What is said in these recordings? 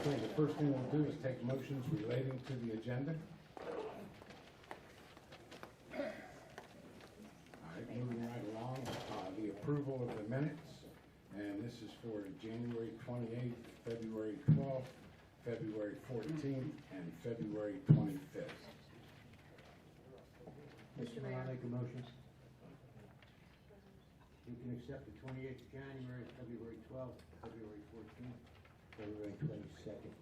Okay, the first thing we'll do is take motions relating to the agenda. All right, moving right along, the approval of the minutes, and this is for January 28th, February 12th, February 14th, and February 25th. Mr. Mayor, I make a motion. You can accept the 28th of January, February 12th, February 14th, February 22nd.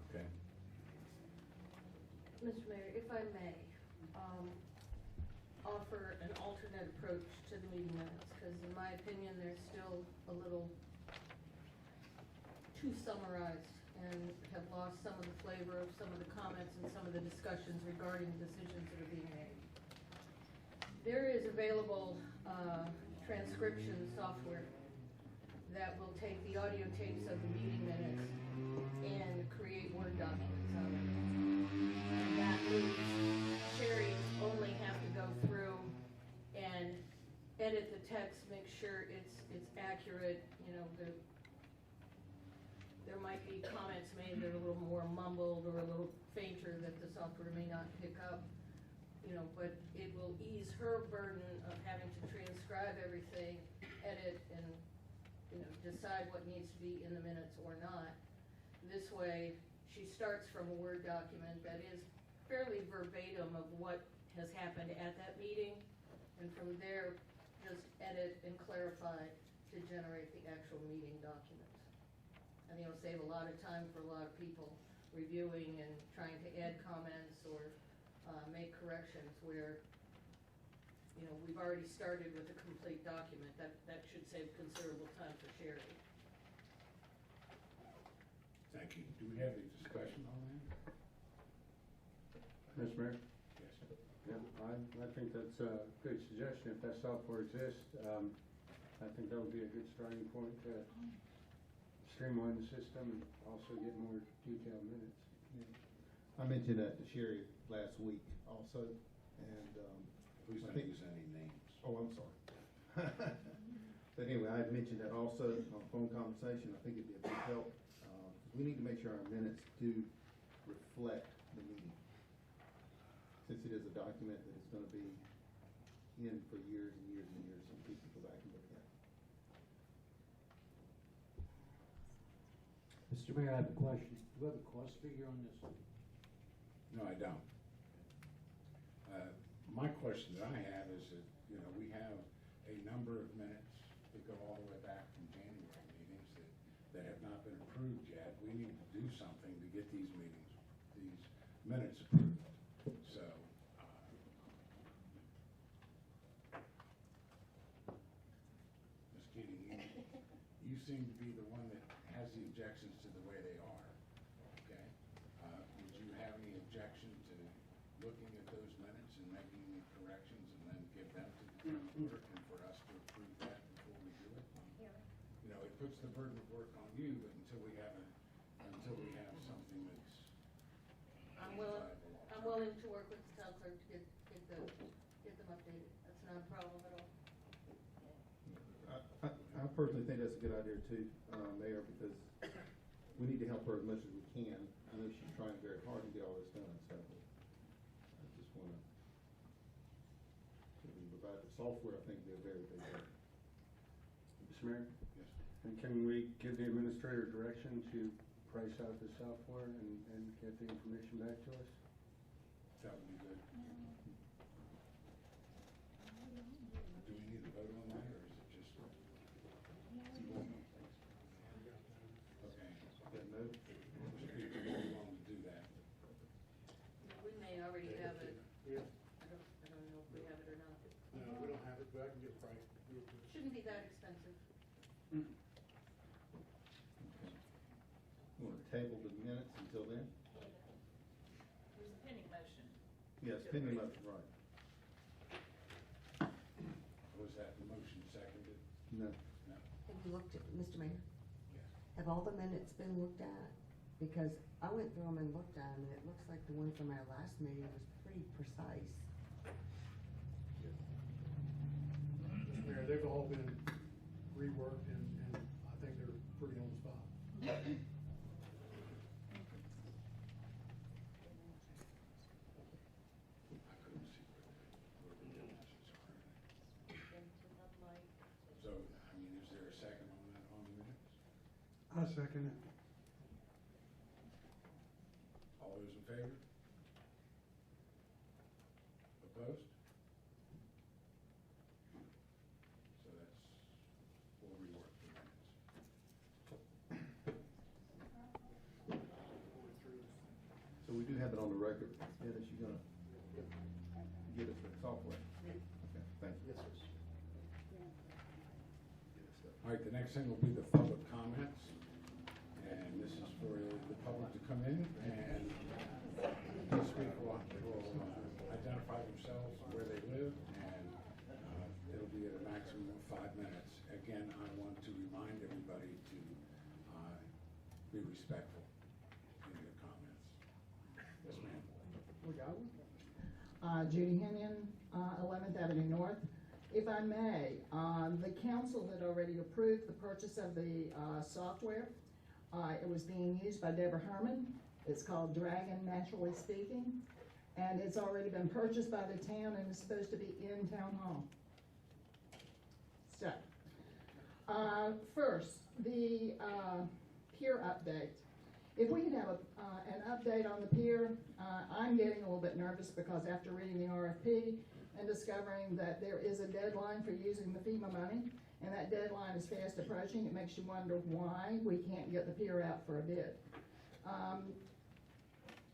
Okay. Mr. Mayor, if I may, offer an alternate approach to the meeting minutes, because in my opinion, they're still a little too summarized and have lost some of the flavor of some of the comments and some of the discussions regarding decisions that are being made. There is available transcription software that will take the audio tapes of the meeting minutes and create Word documents out of it. And that means Sherry only have to go through and edit the text, make sure it's accurate. You know, there might be comments made that are a little more mumbled or a little fainter that the software may not pick up. You know, but it will ease her burden of having to transcribe everything, edit, and, you know, decide what needs to be in the minutes or not. This way, she starts from a Word document that is fairly verbatim of what has happened at that meeting, and from there, just edit and clarify to generate the actual meeting documents. And it'll save a lot of time for a lot of people reviewing and trying to add comments or make corrections where, you know, we've already started with a complete document. That should save considerable time for Sherry. Thank you. Do we have any discussion on that? Mr. Mayor? Yes. Yeah, I think that's a good suggestion. If that software exists, I think that would be a good starting point to streamline the system and also get more detailed minutes. Yeah. I mentioned that to Sherry last week also, and Please I don't think, use any names. oh, I'm sorry. But anyway, I had mentioned that also on a phone conversation. I think it'd be a big help. We need to make sure our minutes do reflect the meeting, since it is a document that is going to be in for years and years and years, and people go back and look at it. Mr. Mayor, I have a question. Do you have a cost figure on this? No, I don't. My question that I have is that, you know, we have a number of minutes that go all the way back from January meetings that have not been approved yet. We need to do something to get these minutes approved. So, Ms. Keating, you seem to be the one that has the objections to the way they are, okay? Would you have any objection to looking at those minutes and making any corrections and then give them to the clerk and for us to approve that before we do it? You know, it puts the burden of work on you, but until we have something that's I'm willing to work with the town clerk to get them updated. That's not a problem at all. I personally think that's a good idea too, Mayor, because we need to help her as much as we can. I know she's trying very hard to get all this done, so I just want to provide the software. I think would be a very big help. Mr. Mayor? yes. And can we give the administrator direction to price out the software and get the information back to us? That would be good. Do we need to vote on that, or is it just? Okay. That note? We want to do that. We may already have it. Yeah, I don't know if we have it or not. no, we don't have it, but I can get a price. It shouldn't be that expensive. You want to table the minutes until then? There's a pending motion. Yes, pending motion, right. Was that the motion seconded? No. No? Have you looked at, Mr. Mayor, Yes. have all the minutes been looked at? Because I went through them and looked at them, and it looks like the one from our last meeting was pretty precise. Mr. Mayor, they've all been reworked, and I think I couldn't see where the differences are. So, I mean, is there a second on that, on the minutes? I second it. All those in favor? Opposed? So that's, we'll rework the minutes. So we do have it on the record. Dennis, you gonna give us the software? Okay, thank you. Yes, sir. All right, the next thing will be the public comments. And this is for the public to come in and this week will identify themselves, where they live, and it'll be at a maximum of 5 minutes. Again, I want to remind everybody to be respectful in your comments. Yes, ma'am. Judy Hennion, 11th Avenue North. If I may, the council had already approved the purchase of the software. It was being used by Deborah Herman. It's called Dragon Naturally Speaking, and it's already been purchased by the town and is supposed to be in town hall. So, first, the pier update. If we could have an update on the pier, I'm getting a little bit nervous because after reading the RFP and discovering that there is a deadline for using the FEMA money, and that deadline is fast approaching, it makes you wonder why we can't get the pier out for a bid.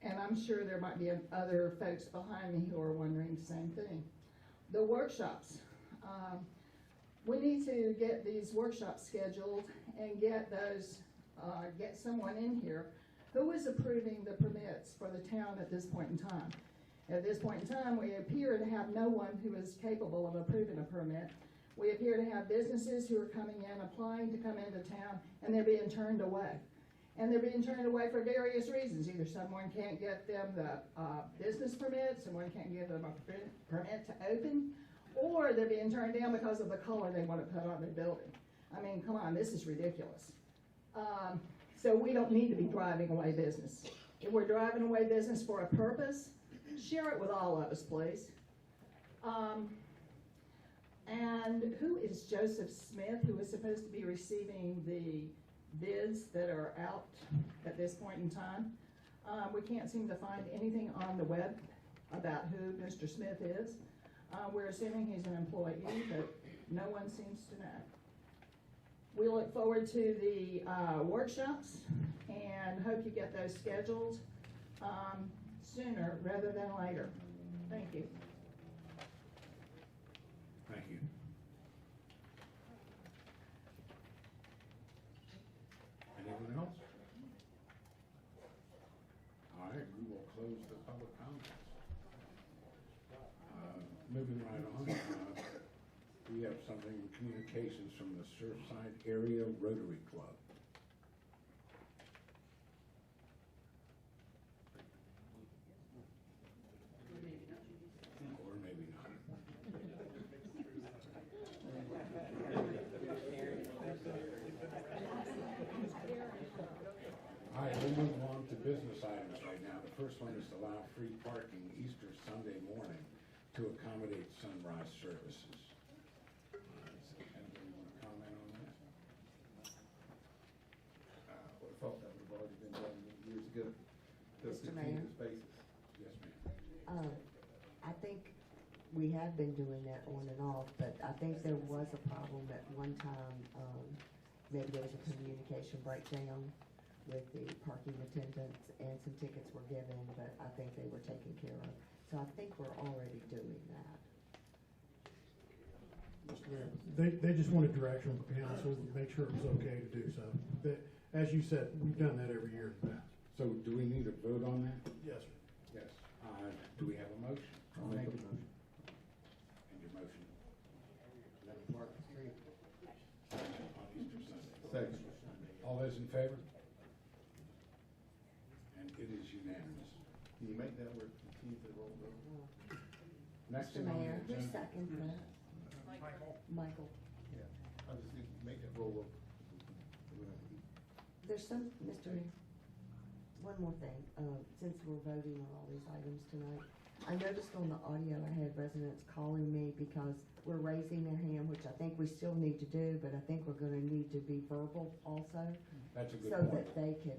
And I'm sure there might be other folks behind me who are wondering the same thing. The workshops. We need to get these workshops scheduled and get those, get someone in here who is approving the permits for the town at this point in time. At this point in time, we appear to have no one who is capable of approving a permit. We appear to have businesses who are coming in, applying to come into town, and they're being turned away. And they're being turned away for various reasons. Either someone can't get them the business permit, someone can't give them a permit to open, or they're being turned down because of the color they want to put on their building. I mean, come on, this is ridiculous. So we don't need to be driving away business. If we're driving away business for a purpose, share it with all of us, please. And who is Joseph Smith, who is supposed to be receiving the bids that are out at this point in time? We can't seem to find anything on the web about who Mr. Smith is. We're assuming he's an employee, but no one seems to know. We look forward to the workshops and hope you get those scheduled sooner rather than later. Thank you. Thank you. Anyone else? All right, we will close the public comments. Moving right on, we have something, communications from the Surfside Area Rotary Club. Or maybe not. All right, we'll move on to business items right now. The first one is to allow free parking Easter Sunday morning to accommodate sunrise services. Anybody want to comment on that? I would have thought that would have already been done years ago. Those Mr. continuous Mayor? basis. Yes, ma'am. I think we have been doing that on and off, but I think there was a problem at one time. Maybe there was a communication breakdown with the parking attendants, and some tickets were given, but I think they were taken care of. So I think we're already doing that. Mr. Mayor, they just wanted direction from council to make sure it was okay to do so. But as you said, we've done that every year in the past. So do we need a vote on that? Yes, sir. Yes. Do we have a motion? I'll make a motion. And your motion Let it work. on Easter Sunday? Second. All those in favor? And it is unanimous. Can you make that work? Continue to roll over. Next Mr. thing on the Mayor, who agenda. seconded that? Michael. Yeah, I just need to make that roll over. We're gonna have to keep- There's some, Mr. Mayor, one more thing, since we're voting on all these items tonight. I noticed on the audio I had residents calling me because we're raising their hand, which I think we still need to do, but I think we're gonna need to be verbal also. That's a good So point. that they can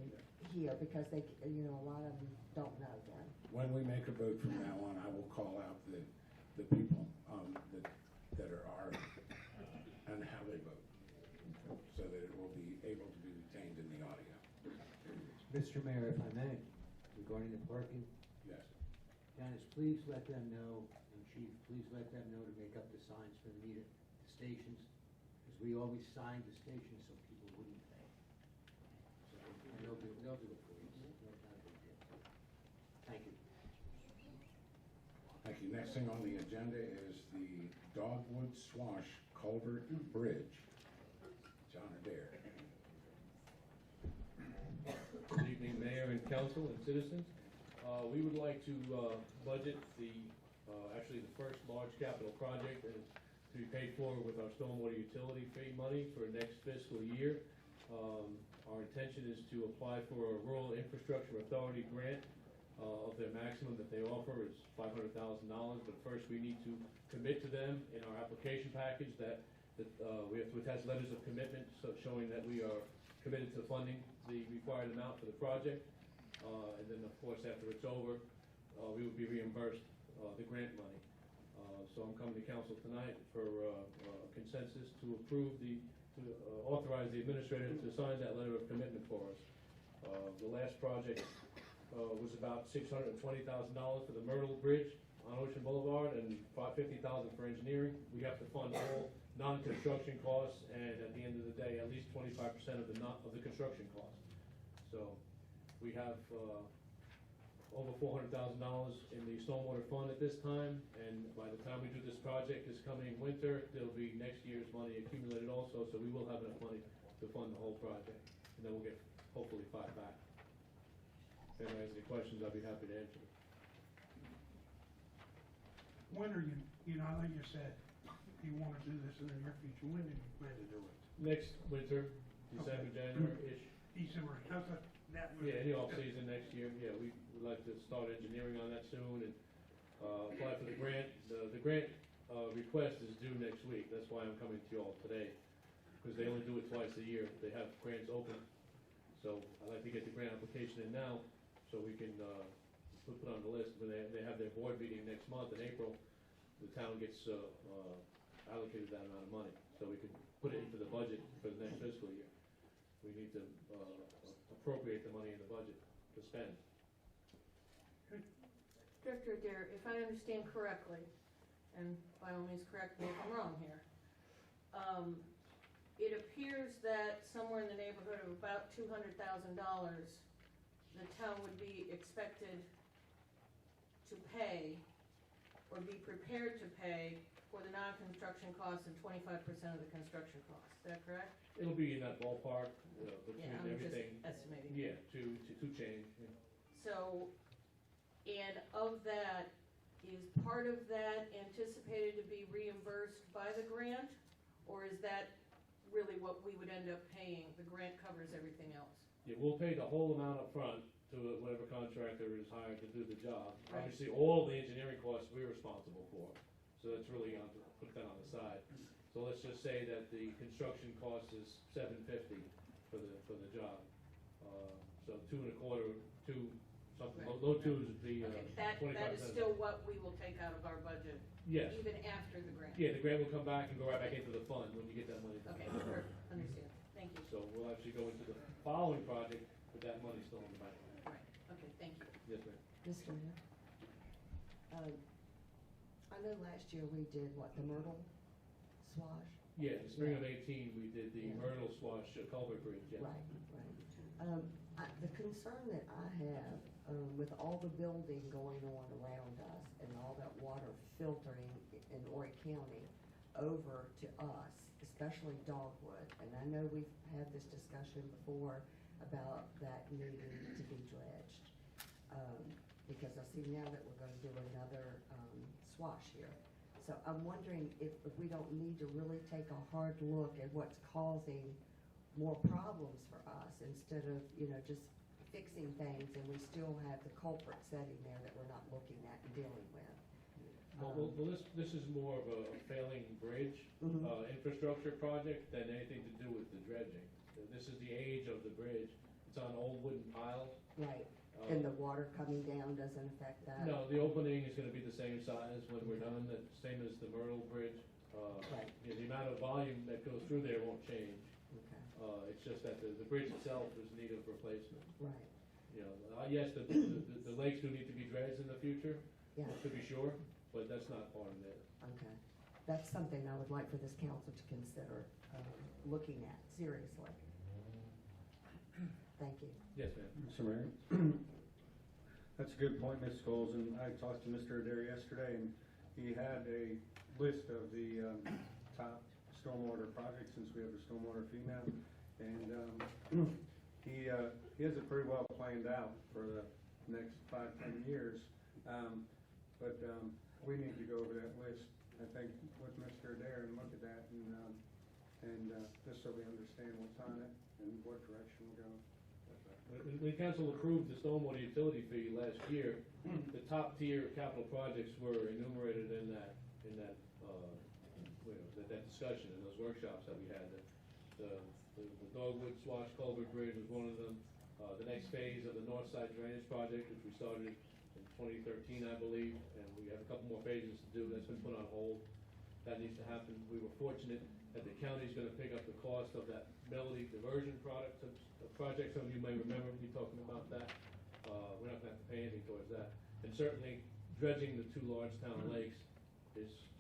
hear, because they, you know, a lot of them don't know them. When we make a vote from now on, I will call out the people, that are and how they vote, so that it will be able to be retained in the audio. Mr. Mayor, if I may, regarding the parking, Yes. Dennis, please let them know, and Chief, please let them know to make up the signs for the stations, because we always signed the stations so people wouldn't pay. So, and they'll do it for you. Not a big deal. Thank you. Thank you. Next thing on the agenda is the Dogwood Swash Culvert Bridge. John Adair. Good evening, Mayor and Council and citizens. We would like to budget actually the first large capital project and to be paid for with our stormwater utility fee money for next fiscal year. Our intention is to apply for a Rural Infrastructure Authority grant. Of their maximum that they offer is $500,000, but first we need to commit to them in our application package that we have to attach letters of commitment, so showing that we are committed to funding the required amount for the project. And then, of course, after it's over, we will be reimbursed the grant money. So I'm coming to council tonight for consensus to approve authorize the administrator to sign that letter of commitment for us. The last project was about $620,000 for the Myrtle Bridge on Ocean Boulevard and $50,000 for engineering. We have to fund all non-construction costs, and at the end of the day, at least 25% of the construction costs. So we have over $400,000 in the stormwater fund at this time, and by the time we do this project this coming winter, there'll be next year's money accumulated also, so we will have enough money to fund the whole project, and then we'll get hopefully 5 back. If anyone has any questions, I'll be happy to answer them. When are you know, I know you said you want to do this in the near future, when do you plan to do it? Next winter, December, January-ish. December, how's that would- Yeah, any off-season next year, yeah, we would like to start engineering on that soon and apply for the grant. The grant request is due next week, that's why I'm coming to you all today, because they only do it twice a year. They have grants open, so I'd like to get the grant application in now, so we can put on the list. When they have their board meeting next month in April, the town gets allocated that amount of money, so we can put it into the budget for the next fiscal year. We need to appropriate the money in the budget to spend. Director Adair, if I understand correctly, and by all means correct me if I'm wrong here, it appears that somewhere in the neighborhood of about $200,000, the town would be expected to pay or be prepared to pay for the non-construction costs and 25% of the construction costs. Is that correct? It'll be in that ballpark, between Yeah, I'm just everything. estimating. Yeah, to change. Yeah. So, and of that, is part of that anticipated to be reimbursed by the grant? Or is that really what we would end up paying? The grant covers everything else? Yeah, we'll pay the whole amount up front to whatever contractor is hired to do the job. Right. Obviously, all the engineering costs we're responsible for, so that's really put that on the side. So let's just say that the construction cost is $750 for the job. So 2 1/4, something, Right. low twos would be Okay, 25%. that is still what we will take out of our budget, Yes. even after the grant? Yeah, the grant will come back and go right back into the fund when you get that money. Okay, perfect, understand, thank you. So we'll actually go into the following project with that money still in the bank. Right, okay, thank you. Yes, ma'am. Mr. Mayor? I know last year we did, what, the Myrtle Swash? Yeah, in the spring of 18, we did the Yeah. Myrtle Swash Culvert Bridge, yeah. Right, right. The concern that I have, with all the building going on around us and all that water filtering in Horry County over to us, especially Dogwood, and I know we've had this discussion before about that needing to be dredged. Because I see now that we're gonna do another, swash here. So I'm wondering if we don't need to really take a hard look at what's causing more problems for us instead of, you know, just fixing things and we still have the culprit sitting there that we're not looking at and dealing with. Well, this is more of a failing bridge, Mhm. Infrastructure project than anything to do with the dredging. This is the age of the bridge. It's on old wooden piles. Right, Uh, and the water coming down doesn't affect that? No, the opening is gonna be the same size when we're done, the same as the Myrtle Bridge. Right. Yeah, the amount of volume that goes through there won't change. Okay, It's just that the bridge itself is in need of replacement. right, You know, yes, the lakes do need to be dredged in the future, yeah, to be sure, but that's not part of it. okay. That's something I would like for this council to consider, looking at seriously. Thank you. Yes, ma'am. Mr. Mayor? That's a good point, Ms. Scholes, and I talked to Mr. Adair yesterday, and he had a list of the top stormwater projects, since we have a stormwater female, and he has it pretty well planned out for the next 5-10 years. But we need to go over that list, I think, with Mr. Adair and look at that, and just so we understand what's on it and what direction we're going. When council approved the stormwater utility fee last year, the top tier capital projects were enumerated in that, that discussion, in those workshops that we had. The Dogwood Swash Culvert Bridge was one of them. The next phase of the North Side Drainage Project, which we started in 2013, I believe, and we have a couple more phases to do. That's been put on hold. That needs to happen. We were fortunate that the county's gonna pick up the cost of that Melody diversion project. Some of you may remember me talking about that. We're not gonna have to pay anything towards that. And certainly dredging the 2 large town lakes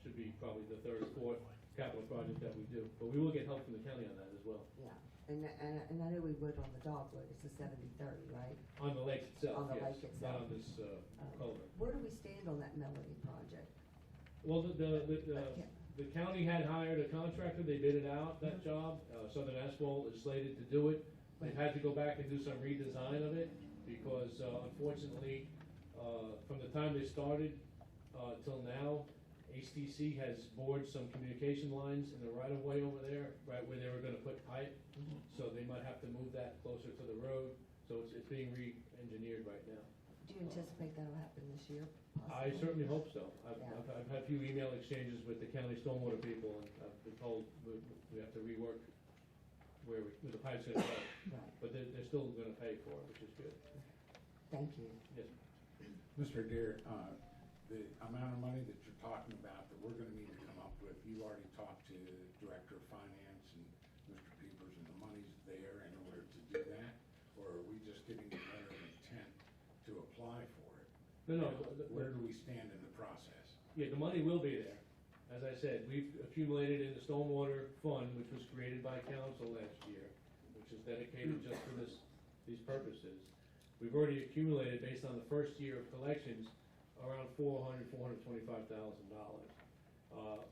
should be probably the 3rd or 4th capital project that we do. But we will get help from the county on that as well. Yeah, and I know we would on the Dogwood, it's a 70-30, right? On the lakes itself, On the yes, lake itself. not on this culvert. Where do we stand on that Melody project? Well, the county had hired a contractor, they bid it out, that job. Southern Asphalt is slated to do it. They've had to go back and do some redesign of it, because unfortunately, from the time they started till now, HTC has bored some communication lines in the right-of-way over there, right where they were gonna put pipe. So they might have to move that closer to the road, so it's being re-engineered right now. Do you anticipate that'll happen this year? I possibly? certainly hope so. I've Yeah. had a few email exchanges with the county stormwater people, and I've been told we have to rework where the pipe's gonna go. Right, But they're still gonna pay for it, which is good. thank you. Yes. Mr. Adair, the amount of money that you're talking about that we're gonna need to come up with, you already talked to the Director of Finance and Mr. Peepers, and the money's there in order to do that? Or are we just getting a letter of intent to apply for it? No, Where do we stand in the process? yeah, the money will be there. As I said, we've accumulated in the stormwater fund, which was created by council last year, which is dedicated just for these purposes. We've already accumulated, based on the first year of collections, around $425,000.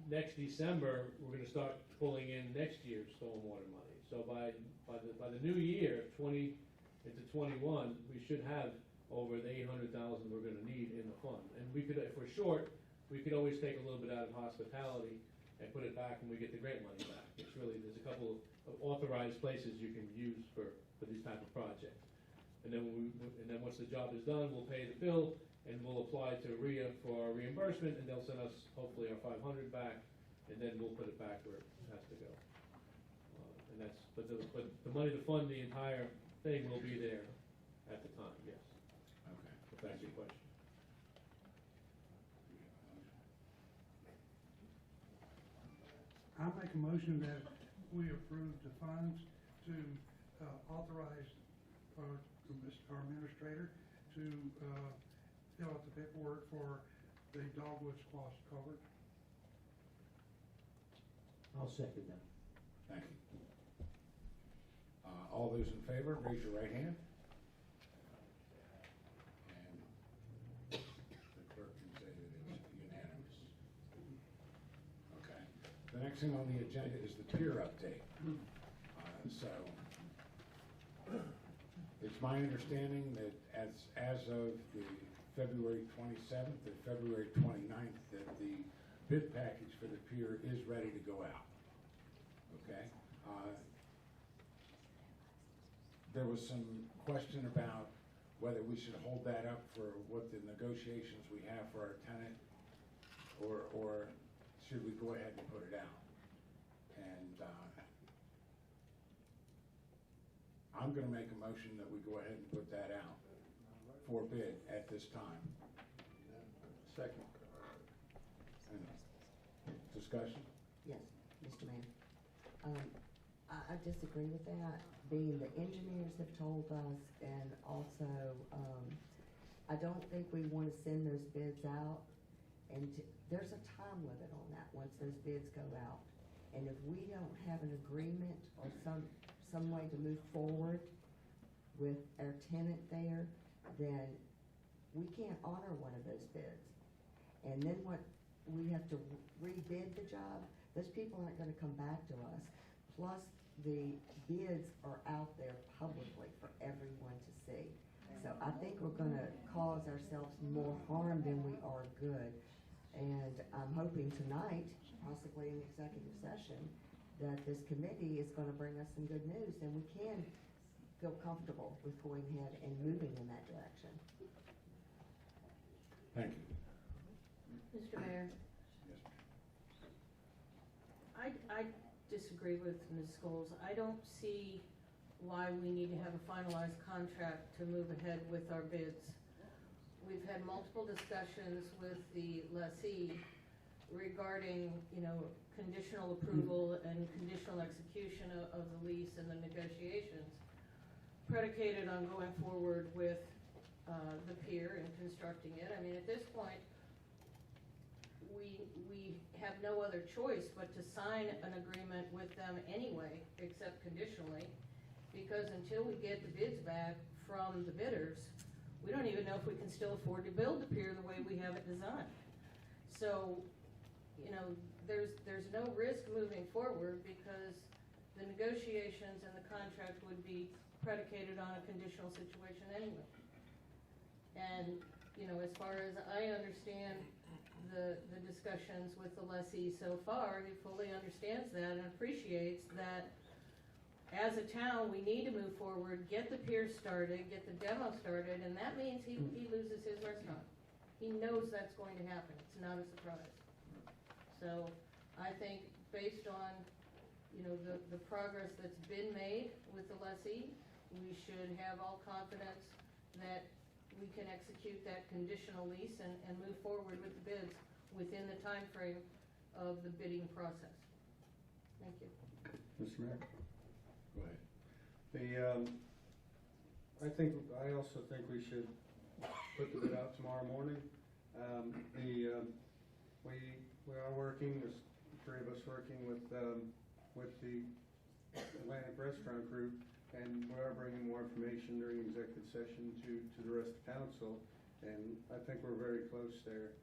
Next December, we're gonna start pulling in next year's stormwater money. So by the new year, into 21, we should have over the 800,000 we're gonna need in the fund. And we could, if we're short, we could always take a little bit out of hospitality and put it back when we get the grant money back. It's really, there's a couple of authorized places you can use for these type of projects. And then once the job is done, we'll pay the bill, and we'll apply to RIA for our reimbursement, and they'll send us hopefully our 500 back, and then we'll put it back where it has to go. But the money to fund the entire thing will be there at the time, yes. Okay. If that's your question. I make a motion that we approve the funds to authorize our administrator to fill out the paperwork for the Dogwood Squash Culvert. I'll second that. Thank you. All those in favor, raise your right hand. And the clerk can say that it's unanimous. Okay. The next thing on the agenda is the pier update. So, it's my understanding that as of the February 27th or February 29th, that the bid package for the pier is ready to go out. Okay? there was some question about whether we should hold that up for what the negotiations we have for our tenant, or should we go ahead and put it out? And, I'm gonna make a motion that we go ahead and put that out for bid at this time. Second. And discussion? Yes, Mr. Mayor. I disagree with that, being the engineers have told us, and also, I don't think we wanna send those bids out, and there's a time limit on that, once those bids go out. And if we don't have an agreement or some way to move forward with our tenant there, then we can't honor one of those bids. And then what, we have to rebid the job, those people aren't gonna come back to us. Plus, the bids are out there publicly for everyone to see. So I think we're gonna cause ourselves more harm than we are good. And I'm hoping tonight, possibly in executive session, that this committee is gonna bring us some good news, and we can feel comfortable with going ahead and moving in that direction. Thank you. Mr. Mayor, Yes. I disagree with Ms. Scholes. I don't see why we need to have a finalized contract to move ahead with our bids. We've had multiple discussions with the lessee regarding, conditional approval and conditional execution of the lease and the negotiations, predicated on going forward with the pier and constructing it. I mean, at this point, we have no other choice but to sign an agreement with them anyway, except conditionally, because until we get the bids back from the bidders, we don't even know if we can still afford to build the pier the way we have it designed. So, there's no risk moving forward because the negotiations and the contract would be predicated on a conditional situation anyway. And, as far as I understand the discussions with the lessee so far, he fully understands that and appreciates that as a town, we need to move forward, get the pier started, get the demo started, and that means he loses his restaurant. He knows that's going to happen. It's not a surprise. So I think based on, the progress that's been made with the lessee, we should have all confidence that we can execute that conditional lease and move forward with the bids within the time frame of the bidding process. Thank you. Mr. Mayor? Go ahead. I also think we should put the bid out tomorrow morning. We are working, there's three of us working with the Atlantic Restaurant Group, and we are bringing more information during executive session to the rest of council, and I think we're very close there.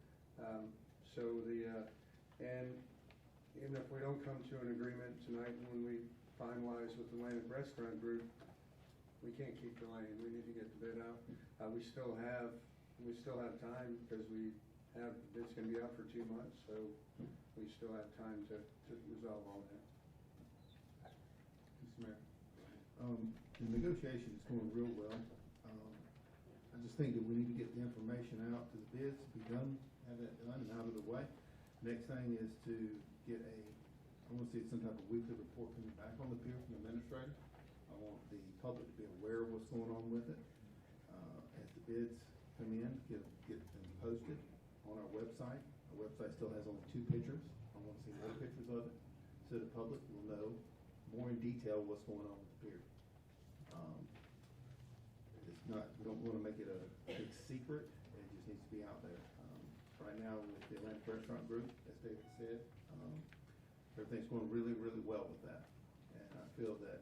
And even if we don't come to an agreement tonight when we finalize with the Atlantic Restaurant Group, we can't keep delaying. We need to get the bid out. We still have time because it's gonna be out for 2 months, so we still have time to resolve all that. Mr. Mayor? The negotiation is going real well. I just think that we need to get the information out to the bids, be done, have that done and out of the way. Next thing is to get I want to see some type of weekly report coming back on the pier from the administrator. I want the public to be aware of what's going on with it. As the bids come in, get them posted on our website. Our website still has only 2 pictures. I want to see more pictures of it, so the public will know more in detail what's going on with the pier. It's not, we don't want to make it a big secret. It just needs to be out there. Right now with the Atlantic Restaurant Group, as David said, everything's going really, really well with that. And I feel that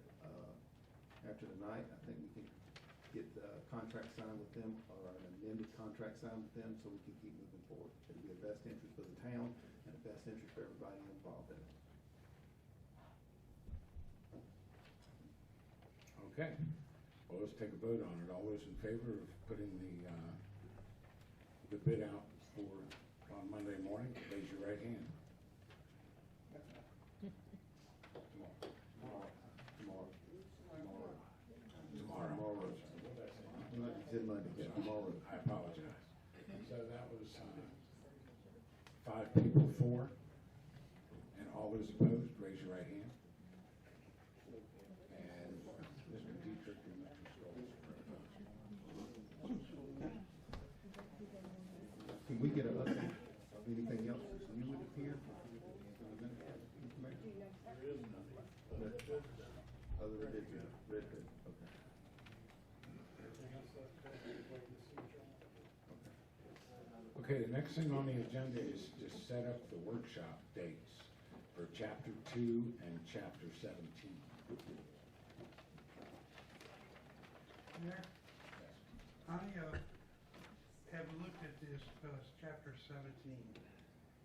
after tonight, I think we can get the contract signed with them, or an amended contract signed with them, so we can keep moving forward. It'll be the best interest for the town and the best interest for everybody involved in it. Okay, well, let's take a vote on it. All those in favor of putting the bid out on Monday morning, raise your right hand. Tomorrow. 5 people for, and all those opposed, raise your right hand. And Mr. Dietrich and Mr. Scholes are opposed. Can we get an update of anything else that's new with here? Other than red, okay. Okay, the next thing on the agenda is to set up the workshop dates for chapter 2 and chapter 17. Mayor, I, have looked at this, chapter 17,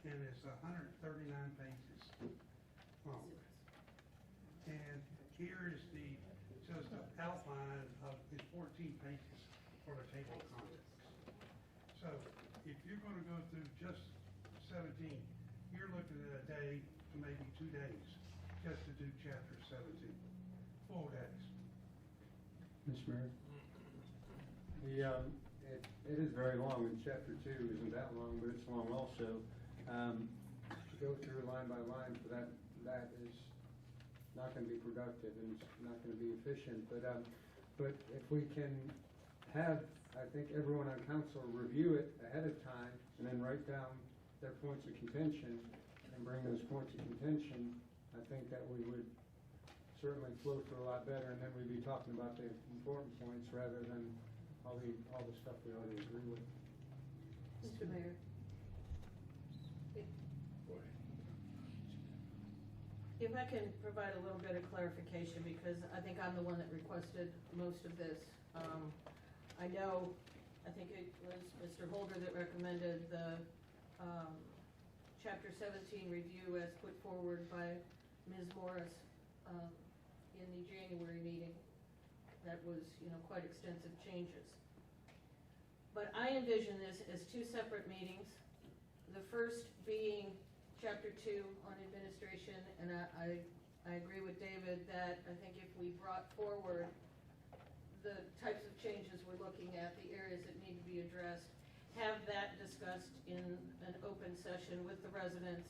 and it's 139 pages long. And here is just an outline of, it's 14 pages for the table of contents. So, if you're gonna go through just 17, you're looking at a day to maybe 2 days, just to do chapter 17, full days. Mr. Mayor? It is very long, and chapter 2 isn't that long, but it's long also. To go through line by line for that is not gonna be productive and it's not gonna be efficient, but if we can have, I think, everyone on council review it ahead of time and then write down their points of contention and bring those points of contention, I think that we would certainly flow through a lot better, and then we'd be talking about the important points rather than all the stuff we already agree with. Mr. Mayor? Go ahead. If I can provide a little bit of clarification, because I think I'm the one that requested most of this. I know, I think it was Mr. Holder that recommended the Chapter 17 review as put forward by Ms. Morris in the January meeting. That was, quite extensive changes. But I envision this as 2 separate meetings. The first being Chapter 2 on administration, and I agree with David that I think if we brought forward the types of changes we're looking at, the areas that need to be addressed, have that discussed in an open session with the residents.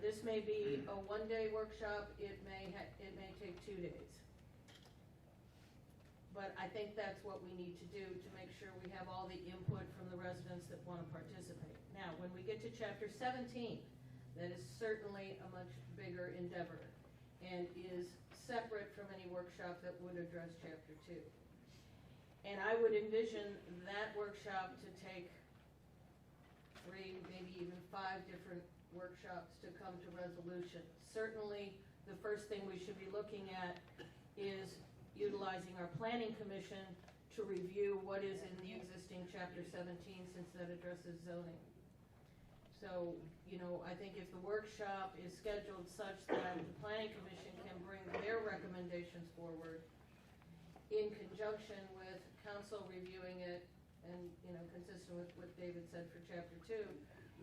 This may be a 1-day workshop, it may take 2 days. But I think that's what we need to do to make sure we have all the input from the residents that want to participate. Now, when we get to chapter 17, that is certainly a much bigger endeavor and is separate from any workshop that would address chapter 2. And I would envision that workshop to take 3, maybe even 5 different workshops to come to resolution. Certainly, the first thing we should be looking at is utilizing our planning commission to review what is in the existing chapter 17, since that addresses zoning. So, I think if the workshop is scheduled such that the planning commission can bring their recommendations forward in conjunction with council reviewing it and, consistent with what David said for chapter 2,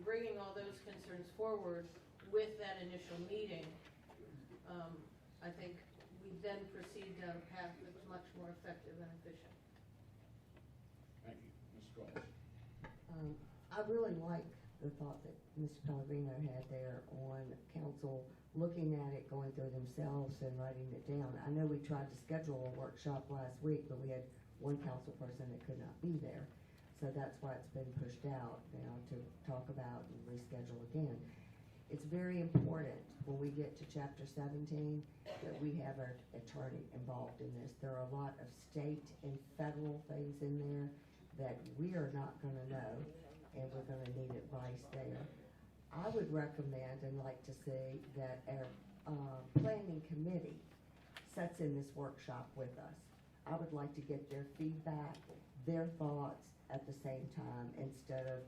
bringing all those concerns forward with that initial meeting, I think we then proceed down a path that's much more effective and efficient. Thank you. Ms. Scholes? I really like the thought that Mr. Pellegrino had there on council looking at it, going through themselves and writing it down. I know we tried to schedule a workshop last week, but we had one council person that could not be there. So that's why it's been pushed out now to talk about and reschedule again. It's very important when we get to chapter 17 that we have our attorney involved in this. There are a lot of state and federal things in there that we are not gonna know, and we're gonna need advice there. I would recommend and like to see that our planning committee sits in this workshop with us. I would like to get their feedback, their thoughts at the same time, instead of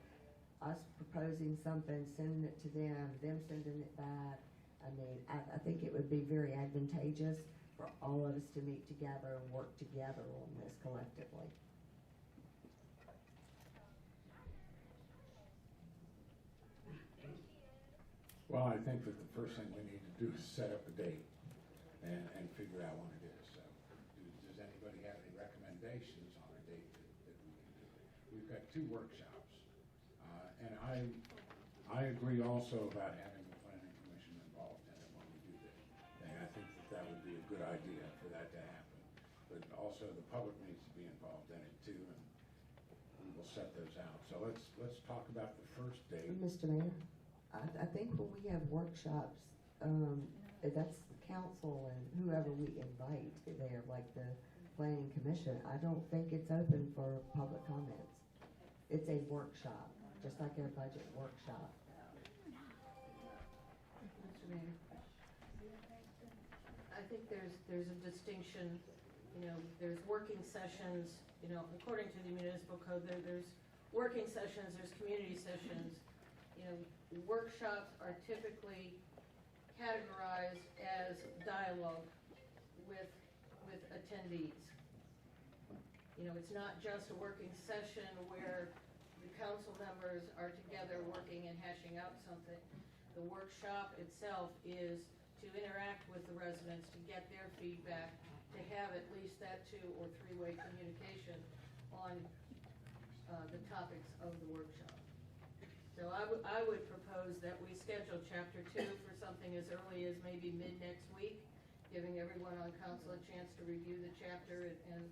us proposing something, sending it to them sending it back. I think it would be very advantageous for all of us to meet together and work together on this collectively. Well, I think that the first thing we need to do is set up a date and figure out when it is. So, does anybody have any recommendations on a date that we can do? We've got 2 workshops. And I agree also about having the planning commission involved in it when we do this. And I think that would be a good idea for that to happen. But also the public needs to be involved in it too, and we will set those out. So let's talk about the first date. Mr. Mayor, I think when we have workshops, that's the council and whoever we invite there, like the planning commission. I don't think it's open for public comments. It's a workshop, just like our budget workshop. Mr. Mayor, I think there's a distinction, there's working sessions, according to the municipal code, there's working sessions, there's community sessions. Workshops are typically categorized as dialogue with attendees. It's not just a working session where the council members are together working and hashing out something. The workshop itself is to interact with the residents, to get their feedback, to have at least that 2 or 3-way communication on the topics of the workshop. So I would propose that we schedule chapter 2 for something as early as maybe mid-next week, giving everyone on council a chance to review the chapter and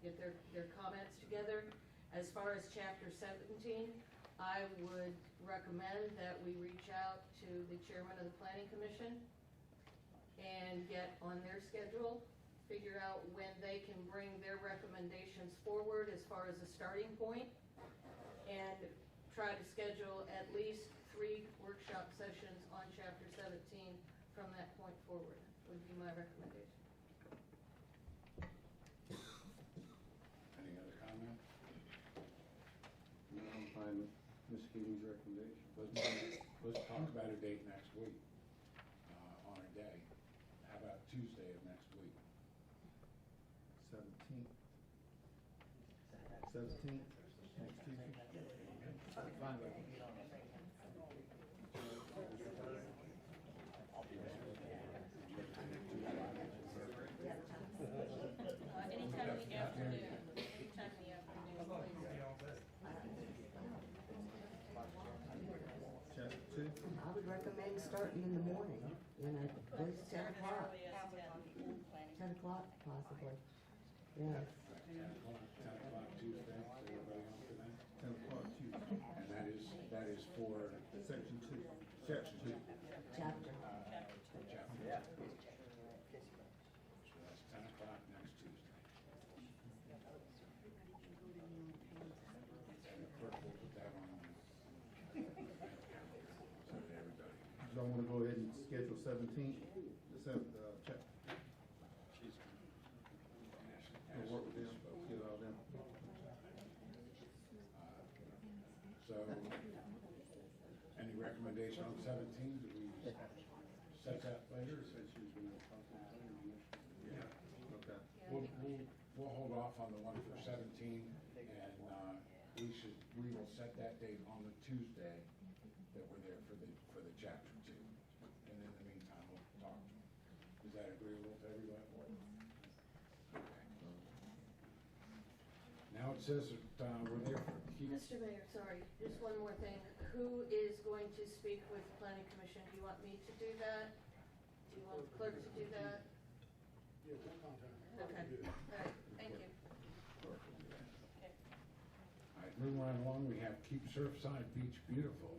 get their comments together. As far as chapter 17, I would recommend that we reach out to the chairman of the planning commission and get on their schedule, figure out when they can bring their recommendations forward as far as a starting point, and try to schedule at least 3 workshop sessions on chapter 17 from that point forward, would be my recommendation. Any other comments? No, I'm fine with Ms. Keating's recommendation. Let's talk about a date next week, on a day. How about Tuesday of next week? 17th, next Tuesday. Anytime in the afternoon, please. Chapter 2, I would recommend starting in the morning, at 10 o'clock. 10 o'clock possibly, yes. 10 o'clock Tuesday, is everybody on for that? 10 o'clock Tuesday. And that is for Section 2, chapter 2. Chapter. chapter. So that's 10 o'clock next Tuesday. And the clerk will put that on the calendar, so that everybody. Y'all wanna go ahead and schedule 17th, chapter? We'll work with them, get all them. So, any recommendation on 17? Do we set that later? Yeah. Okay. We'll hold off on the one for 17, and we will set that date on the Tuesday that we're there for the chapter 2. And in the meantime, we'll talk. Is that agreeable to everybody? Okay. Now it says that we're there for Mr. Mayor, sorry, just one more thing. Who is going to speak with the planning commission? Do you want me to do that? Do you want the clerk to do that? Yeah, we'll contact them. Okay, all right, thank you. All right, moving right along, we have Keep Surfside Beach Beautiful.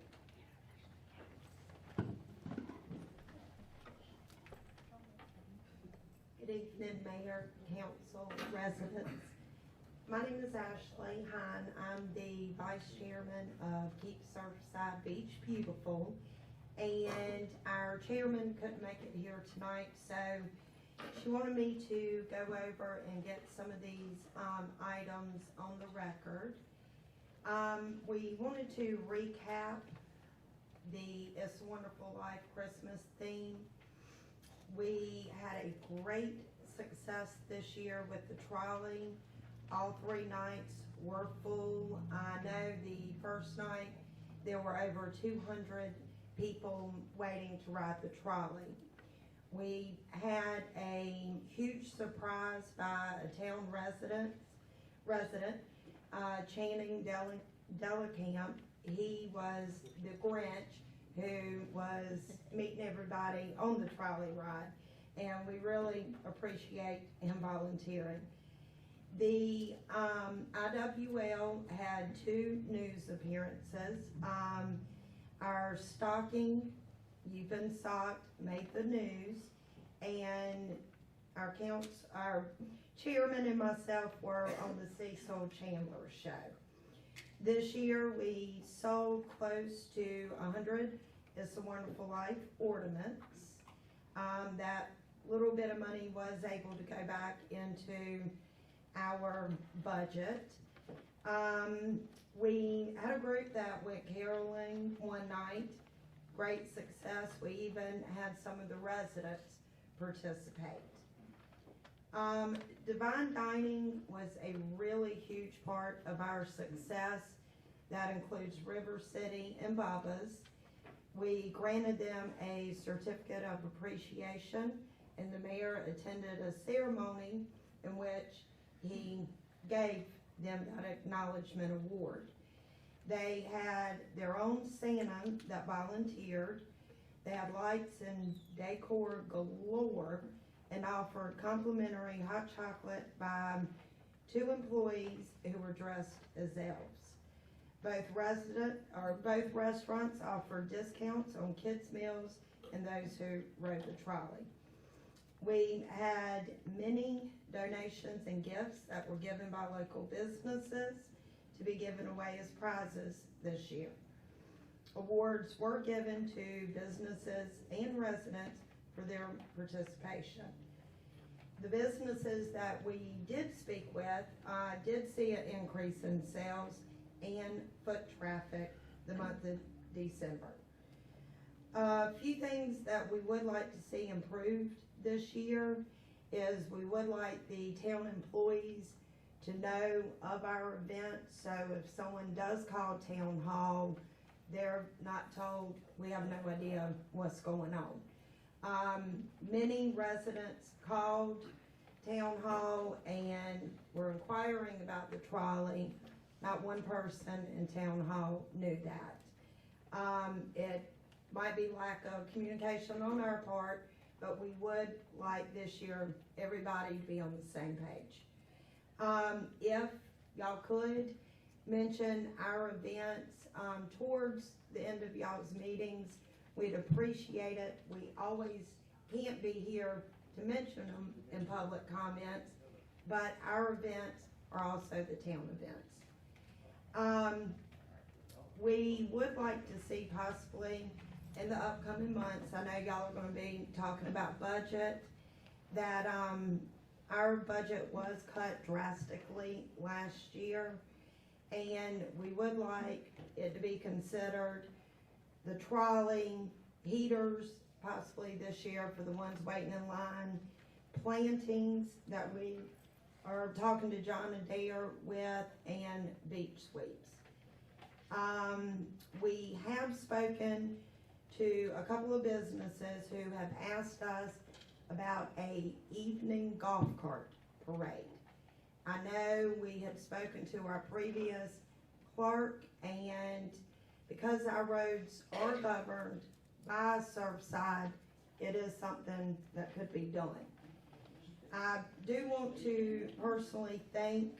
Good evening, Mayor, Council, residents. My name is Ashley Hine. I'm the Vice Chairman of Keep Surfside Beach Beautiful. And our chairman couldn't make it here tonight, so she wanted me to go over and get some of these items on the record. We wanted to recap the It's a Wonderful Life Christmas theme. We had a great success this year with the trolley. All 3 nights were full. I know the first night there were over 200 people waiting to ride the trolley. We had a huge surprise by a town resident, Channing Delicamp. He was the Grinch who was meeting everybody on the trolley ride, and we really appreciate him volunteering. The IWL had 2 news appearances. Our stocking, You've Been Socked, made the news, and our chairman and myself were on the Cecil Chandler show. This year we sold close to 100 It's a Wonderful Life ornaments. That little bit of money was able to go back into our budget. We had a group that went caroling one night, great success. We even had some of the residents participate. Divine Dining was a really huge part of our success. That includes River City and Baba's. We granted them a certificate of appreciation, and the mayor attended a ceremony in which he gave them that acknowledgement award. They had their own Santa that volunteered. They had lights and decor galore, and offered complimentary hot chocolate by 2 employees who were dressed as elves. Both restaurants offered discounts on kids' meals and those who rode the trolley. We had many donations and gifts that were given by local businesses to be given away as prizes this year. Awards were given to businesses and residents for their participation. The businesses that we did speak with did see an increase in sales and foot traffic the month of December. A few things that we would like to see improved this year is we would like the town employees to know of our event, so if someone does call town hall, they're not told, we have no idea what's going on. Many residents called town hall and were inquiring about the trolley. Not one person in town hall knew that. It might be lack of communication on our part, but we would like this year everybody to be on the same page. If y'all could mention our events towards the end of y'all's meetings, we'd appreciate it. We always can't be here to mention them in public comments, but our events are also the town events. We would like to see possibly in the upcoming months, I know y'all are gonna be talking about budget, that our budget was cut drastically last year, and we would like it to be considered the trolley, heaters possibly this year for the ones waiting in line, plantings that we are talking to John Adair with, and beach sweeps. We have spoken to a couple of businesses who have asked us about a evening golf cart parade. I know we had spoken to our previous clerk, and because our roads are governed by Surfside, it is something that could be done. I do want to personally thank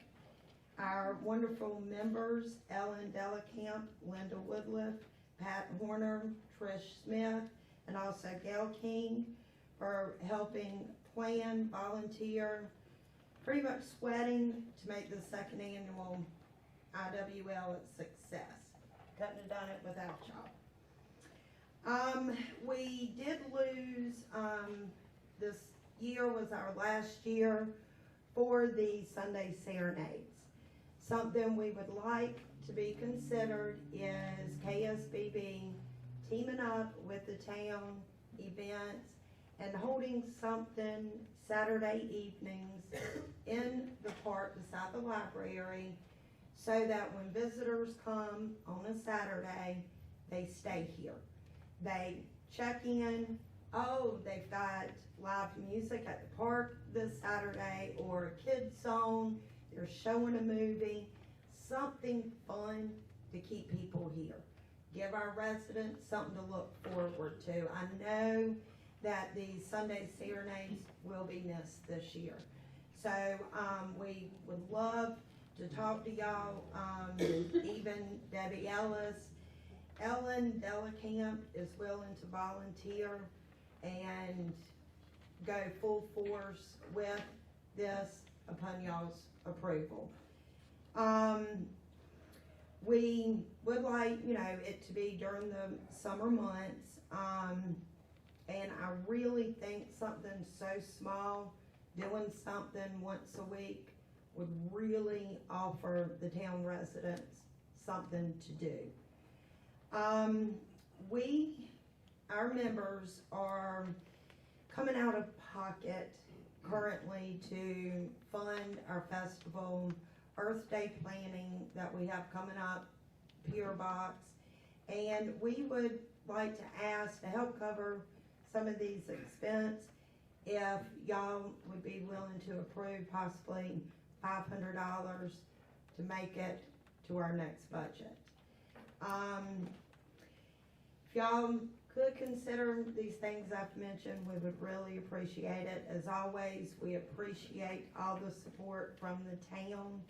our wonderful members, Ellen Delicamp, Linda Woodliff, Pat Horner, Trish Smith, and also Gail King for helping plan, volunteer, pretty much sweating to make the second annual IWL a success. Couldn't have done it without y'all. We did lose, this year was our last year for the Sunday Serenades. Something we would like to be considered is KSBB teaming up with the town events and holding something Saturday evenings in the park beside the library, so that when visitors come on a Saturday, they stay here. They check in, oh, they've got live music at the park this Saturday, or a kid's zone, they're showing a movie, something fun to keep people here. Give our residents something to look forward to. I know that the Sunday serenades will be missed this year. So, we would love to talk to y'all, even Debbie Ellis. Ellen Delacamp is willing to volunteer and go full force with this upon y'all's approval. We would like, it to be during the summer months, and I really think something so small, doing something once a week would really offer the town residents something to do. Our members are coming out of pocket currently to fund our festival, Earth Day planning that we have coming up, Pier Box, and we would like to ask to help cover some of these expenses if y'all would be willing to approve possibly $500 to make it to our next budget. If y'all could consider these things I've mentioned, we would really appreciate it. As always, we appreciate all the support from the town.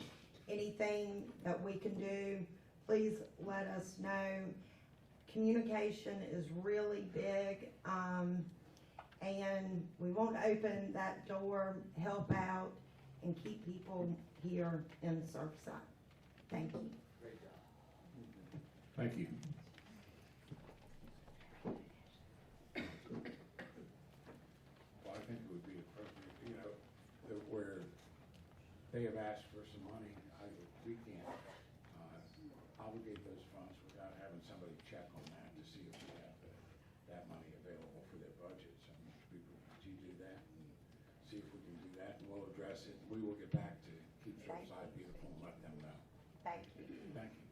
Anything that we can do, please let us know. Communication is really big, and we want to open that door, help out, and keep people here in Surfside. Thank you. Thank you. Well, I think it would be appropriate, where they have asked for some money, we can't obligate those funds without having somebody check on that to see if we have that money available for their budgets. I mean, would you do that and see if we can do that, and we'll address it. We will get back to Keep Surfside Beautiful and let them know. Thank you. Thank you.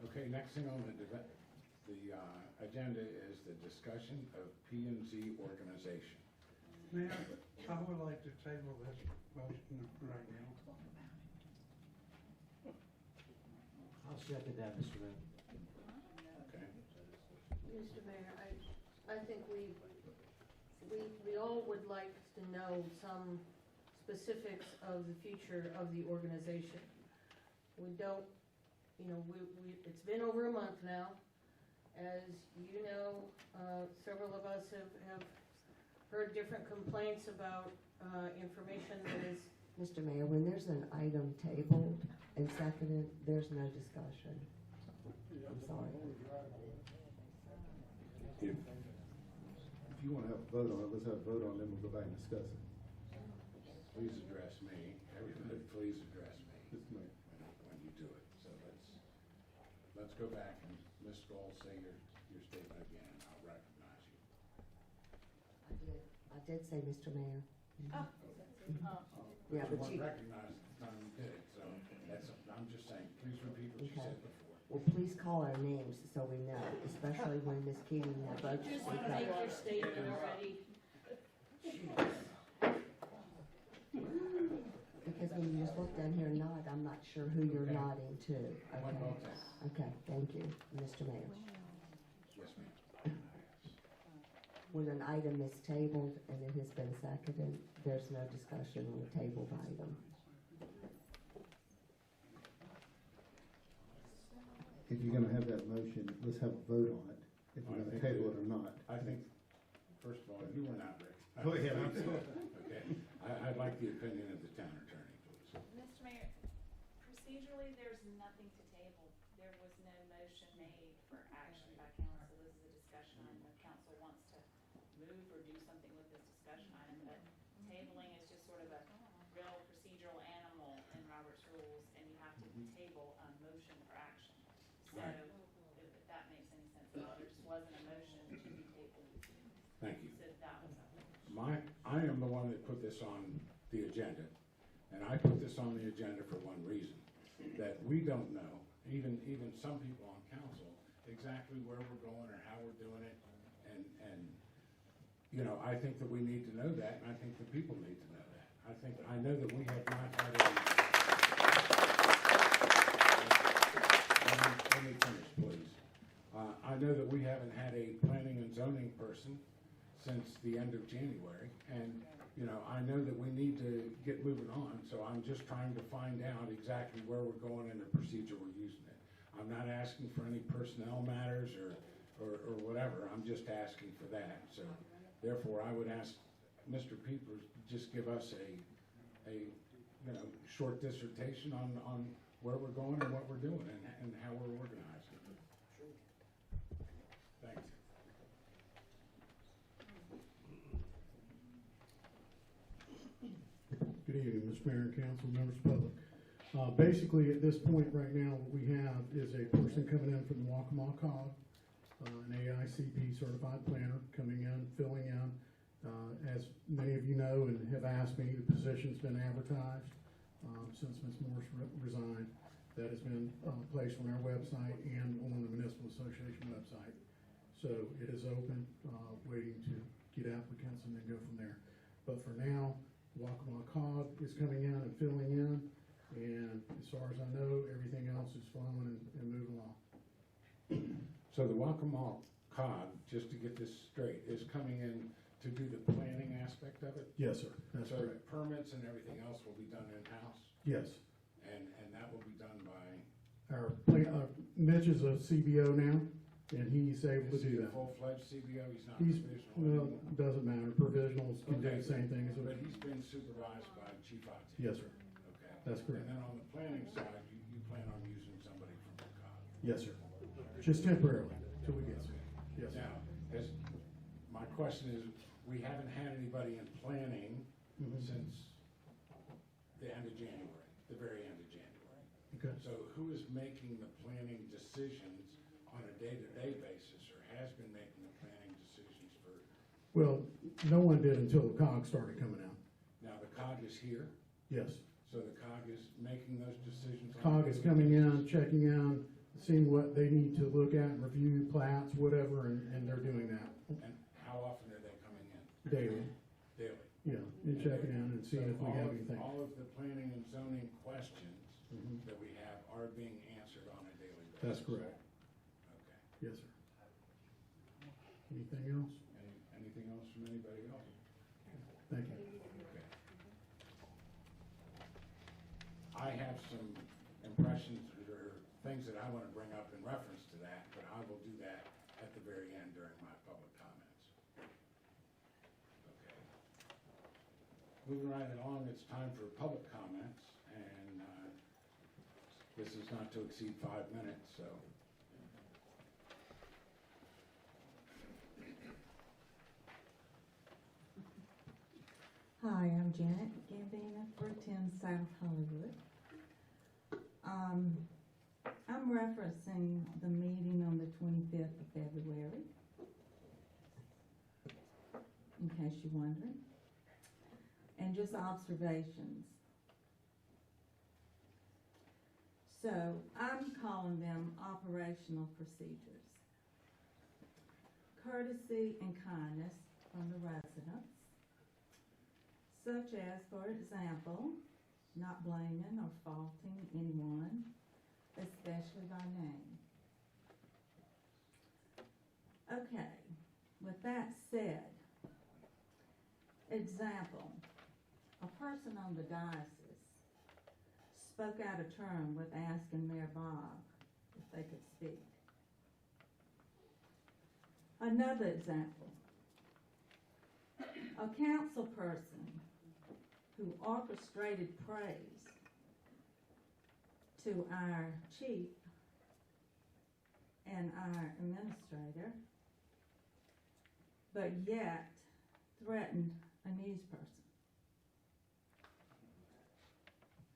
Okay, next thing on the agenda is the discussion of P&Z organization. Mayor, I would like to table this motion right now. I'll second that, Mr. Mayor. Okay. Mr. Mayor, I think we all would like to know some specifics of the future of the organization. We don't, it's been over a month now. As you know, several of us have heard different complaints about information that is. Mr. Mayor, when there's an item tabled and seconded, there's no discussion. I'm sorry. If you want to have a vote on it, let's have a vote on it, then we'll go back and discuss it. Please address me. Everybody, please address me Just a minute. when you do it. So let's go back and Ms. Skoll, say your statement again, and I'll recognize you. I did say, Mr. Mayor. Oh. Yeah, but You you, weren't recognized at the time you did it, so I'm just saying, please repeat what you Okay. said before. well, please call our names so we know, especially when Ms. Keating has votes. Just make your statement already. Because when you just look down here and nod, I'm not sure who you're Okay. nodding to. One Okay. vote. Okay, thank you, Mr. Mayor. Yes, ma'am. When an item is tabled and it has been seconded, there's no discussion on the tabled item. If you're gonna have that motion, let's have a vote on it, if we're I gonna think table that- it or not. I think, first of all, you were not recognized. Go ahead, I'm sorry. Okay, I'd like the opinion of the town attorney, please. Mr. Mayor, procedurally, there's nothing to table. There was no motion made for action by council. This is a discussion item. If council wants to move or do something with this discussion item, but tabling is just sort of a real procedural animal in Robert's rules, and you have to table a motion for action. So, Right. if that makes any sense at all, there just wasn't a motion to be tabled. Thank you. So that was all. I am the one that put this on the agenda, and I put this on the agenda for one reason, that we don't know, even some people on council, exactly where we're going or how we're doing it, and I think that we need to know that, and I think the people need to know that. I know that we have not had person since the end of January, and, you know, I know that we need to get moving on, so I'm just trying to find out exactly where we're going and the procedure we're using it. I'm not asking for any personnel matters or whatever, I'm just asking for that, so therefore I would ask Mr. Peepers to just give us a, you know, short dissertation on where we're going and what we're doing and how we're organizing. Thanks. Good evening, Mr. Mayor and council, members of the public. Basically, at this point right now, what we have is a person coming in from the Waccamaw COG, an AICP certified planner coming in, filling in. As many of you know and have asked me, the position's been advertised since Ms. Morse resigned. That has been placed on our website and on the Municipal Association website. So it is open, waiting to get applicants and then go from there. But for now, Waccamaw COG is coming in and filling in, and as far as I know, everything else is flowing and moving along. So the Waccamaw COG, just to get this straight, is coming in to do the planning aspect of it? Yes, sir, that's So correct. permits and everything else will be done in-house, Yes. and that will be done by, Mitch is a CBO now, and he's able to is he do a that. full-fledged CBO? He's not He's, provisional well, anymore? doesn't matter, provisionals can do Okay. the same thing as But a, he's been supervised by Chief IT? yes, sir, Okay. that's correct. And then on the planning side, you plan on using somebody from the COG? Yes, sir, just temporarily, till we get some, yes, sir. Now, my question is, we haven't had anybody in planning Mhm. since the end of January, the very end of January. Okay. So who is making the planning decisions on a day-to-day basis, or has been making the planning decisions for, Well, no one did until the COG started coming out, now the COG is here, yes. so the COG is making those decisions? on a COG is daily coming in, basis? checking in, seeing what they need to look at and review, plats, whatever, and they're doing that And how often are they coming in? daily, Daily? yeah, and checking in and seeing if we have anything. All of the planning and zoning questions Mhm. that we have are being answered on a daily basis? That's correct, Okay. yes, sir. Anything else? Anything else from anybody else? Thank you. Okay. I have some impressions or things that I want to bring up in reference to that, but I will do that at the very end during my public comments. Okay. Moving right along, it's time for public comments, and this is not to exceed 5 minutes, so. Hi, I'm Janet Gambina for 10 South Hollywood. I'm referencing the meeting on the 25th of February, in case you're wondering, and just observations. So I'm calling them operational procedures. Courtesy and kindness from the residents, such as, for example, not blaming or faulting anyone, especially by name. Okay, with that said, example, a person on the diocese spoke out of turn with asking Mayor Bob if they could speak. Another example, a council person who orchestrated praise to our chief and our administrator, but yet threatened a news person.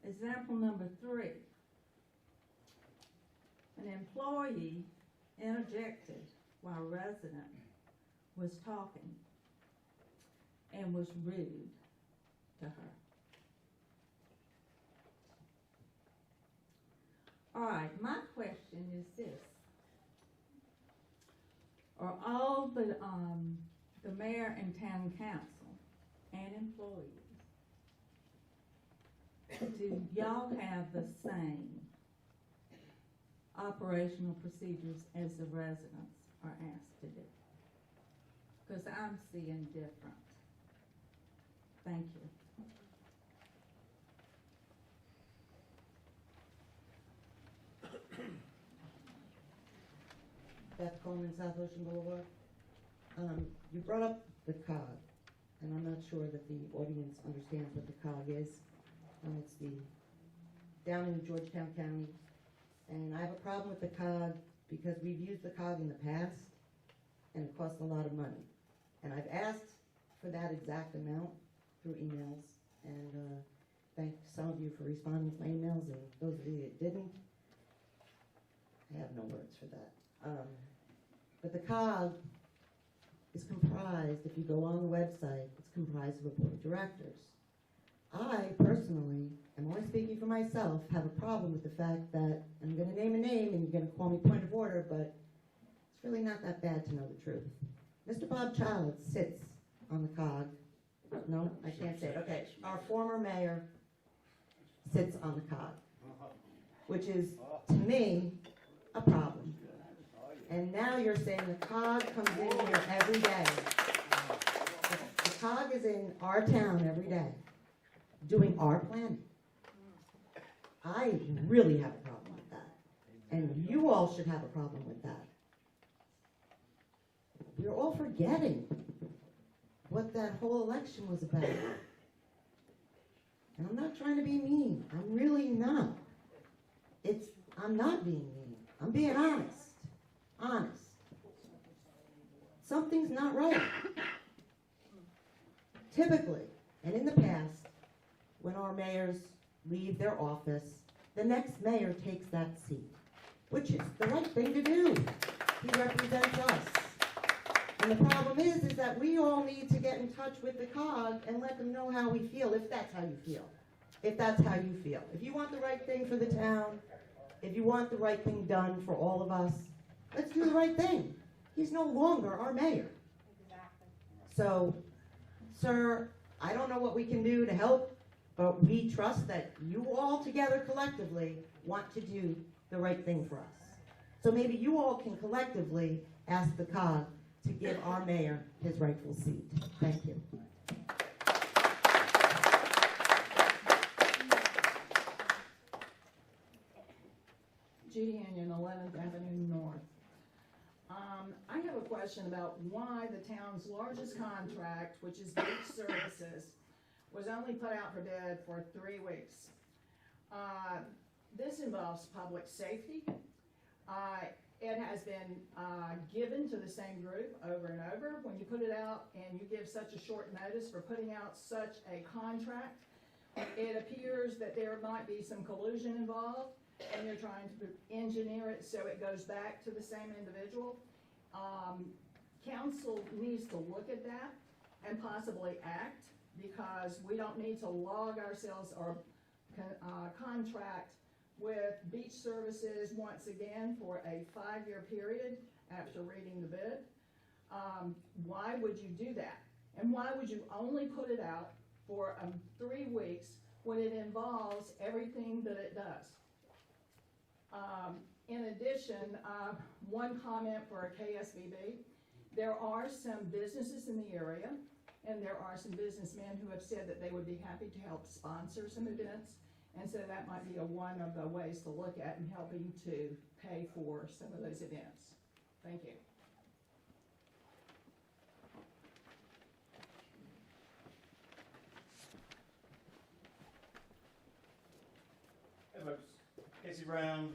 Example number 3, an employee interjected while a resident was talking and was rude to her. All right, my question is this. Are all the mayor and town council and employees, do y'all have the same operational procedures as the residents are asked to do? Because I'm seeing different. Thank you. Beth Coleman, South Ocean Boulevard. You brought up the COG, and I'm not sure that the audience understands what the COG is. It's down in Georgetown County, and I have a problem with the COG because we've used the COG in the past, and it costs a lot of money. And I've asked for that exact amount through emails, and thank some of you for responding to my emails, and those of you that didn't, I have no words for that. But the COG is comprised, if you go on the website, it's comprised of a board of directors. I personally, am only speaking for myself, have a problem with the fact that, I'm going to name a name and you're going to call me point of order, but it's really not that bad to know the truth. Mr. Bob Childs sits on the COG. No, I can't say it. Okay, our former mayor sits on the COG, which is, to me, a problem. And now you're saying the COG comes in here every day. The COG is in our town every day, doing our planning. I really have a problem with that. And you all should have a problem with that. We're all forgetting what that whole election was about. And I'm not trying to be mean. I'm really not. I'm not being mean. I'm being honest. Honest. Something's not right. Typically, and in the past, when our mayors leave their office, the next mayor takes that seat, which is the right thing to do. He represents us. And the problem is that we all need to get in touch with the COG and let them know how we feel, if that's how you feel. If that's how you feel. If you want the right thing for the town, if you want the right thing done for all of us, let's do the right thing. He's no longer our mayor. Exactly. So, sir, I don't know what we can do to help, but we trust that you all together collectively want to do the right thing for us. So maybe you all can collectively ask the COG to give our mayor his rightful seat. Thank you. Judy Onion, 11th Avenue North. I have a question about why the town's largest contract, which is beach services, was only put out for bid for 3 weeks. This involves public safety. It has been given to the same group over and over. When you put it out and you give such a short notice for putting out such a contract, it appears that there might be some collusion involved, and you're trying to engineer it so it goes back to the same individual. Council needs to look at that and possibly act, because we don't need to log ourselves or contract with beach services once again for a 5-year period after reading the bid. Why would you do that? And why would you only put it out for 3 weeks when it involves everything that it does? In addition, one comment for a KSVB. There are some businesses in the area, and there are some businessmen who have said that they would be happy to help sponsor some events. And so that might be one of the ways to look at in helping to pay for some of those events. Thank you. Hey folks, Casey Brown,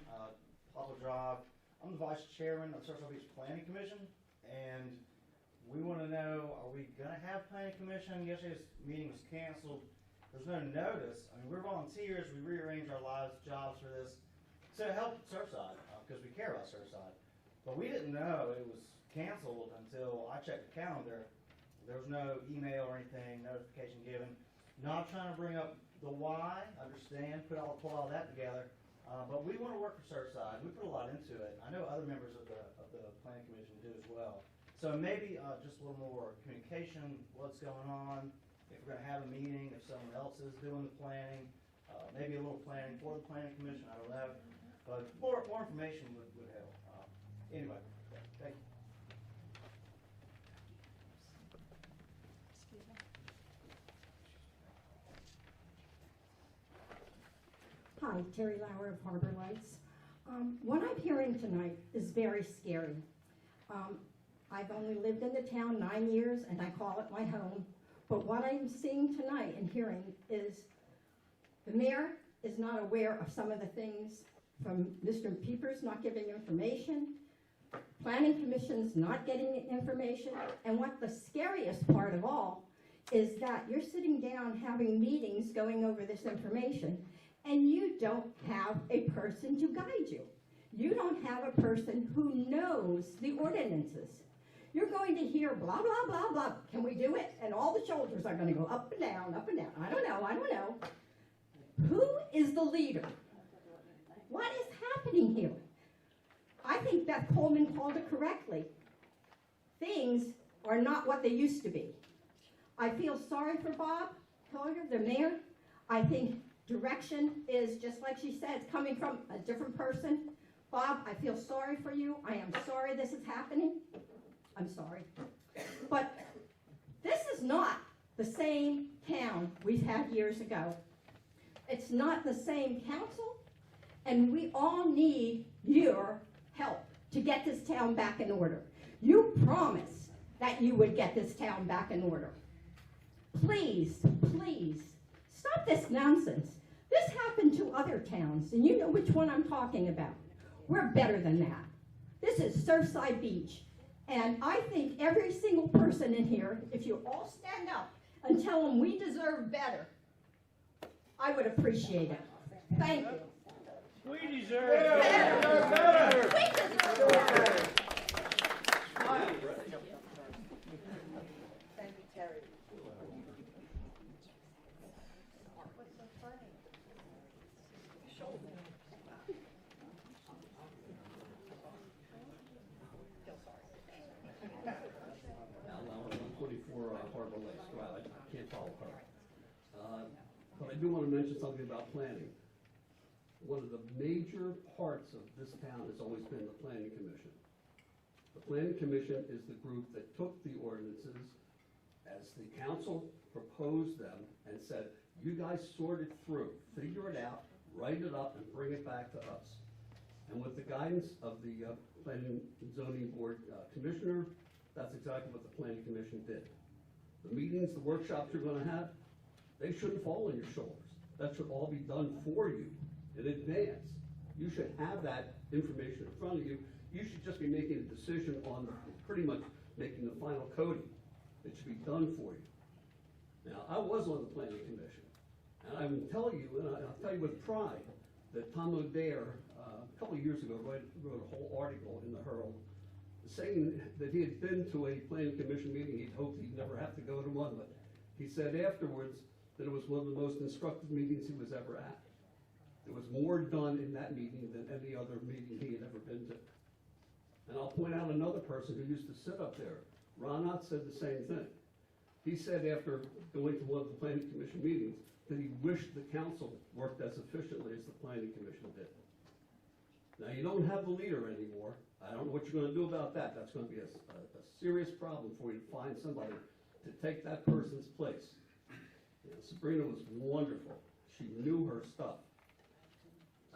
Poplar Drive. I'm the vice chairman of Surfside Beach Planning Commission, and we want to know, are we going to have planning commission? Yesterday's meeting was canceled. There's no notice. I mean, we're volunteers. We rearrange our lives, jobs for this to help Surfside, because we care about Surfside. But we didn't know it was canceled until I checked the calendar. There was no email or anything, notification given. Not trying to bring up the why, understand, pull all that together. But we want to work for Surfside. We put a lot into it. I know other members of the planning commission do as well. So maybe just a little more communication, what's going on, if we're going to have a meeting, if someone else is doing the planning, maybe a little planning for the planning commission, I don't know. But more information would help. Anyway, thank you. Hi, Terry Lauer of Harbor Lights. What I'm hearing tonight is very scary. I've only lived in the town 9 years and I call it my home. But what I'm seeing tonight and hearing is the mayor is not aware of some of the things from Mr. Peepers not giving information, planning commission's not getting information, and what the scariest part of all is that you're sitting down having meetings going over this information and you don't have a person to guide you. You don't have a person who knows the ordinances. You're going to hear blah, blah, blah, blah. Can we do it? And all the shoulders are going to go up and down, up and down. I don't know, I don't know. Who is the leader? What is happening here? I think Beth Coleman called it correctly. Things are not what they used to be. I feel sorry for Bob Hillier, the mayor. I think direction is, just like she said, it's coming from a different person. Bob, I feel sorry for you. I am sorry this is happening. I'm sorry. But this is not the same town we've had years ago. It's not the same council, and we all need your help to get this town back in order. You promised that you would get this town back in order. Please, please, stop this nonsense. This happened to other towns, and you know which one I'm talking about. We're better than that. This is Surfside Beach, and I think every single person in here, if you all stand up and tell them we deserve better, I would appreciate it. Thank you. We deserve better. We deserve better. Thank you, Terry. Harbor Lakes. Wow, I can't follow her. But I do want to mention something about planning. One of the major parts of this town has always been the planning commission. The planning commission is the group that took the ordinances as the council proposed them and said, you guys sort it through, figure it out, write it up, and bring it back to us. And with the guidance of the planning and zoning board commissioner, that's exactly what the planning commission did. The meetings, the workshops you're gonna have, they shouldn't fall on your shoulders. That should all be done for you in advance. You should have that information in front of you. You should just be making a decision on pretty much making the final coding. It should be done for you. Now, I was on the planning commission, and I will tell you, and I'll tell you with pride, that Tom O'Dare, a couple of years ago, wrote a whole article in the Herald saying that he had been to a planning commission meeting. He'd hoped he'd never have to go to one, but he said afterwards that it was one of the most instructive meetings he was ever at. There was more done in that meeting than any other meeting he had ever been to. And I'll point out another person who used to sit up there. Ron Ott said the same thing. He said after going to one of the planning commission meetings that he wished the council worked as efficiently as the planning commission did. Now, you don't have the leader anymore. I don't know what you're gonna do about that. That's gonna be a serious problem for you to find somebody to take that person's place. You know, Sabrina was wonderful. She knew her stuff.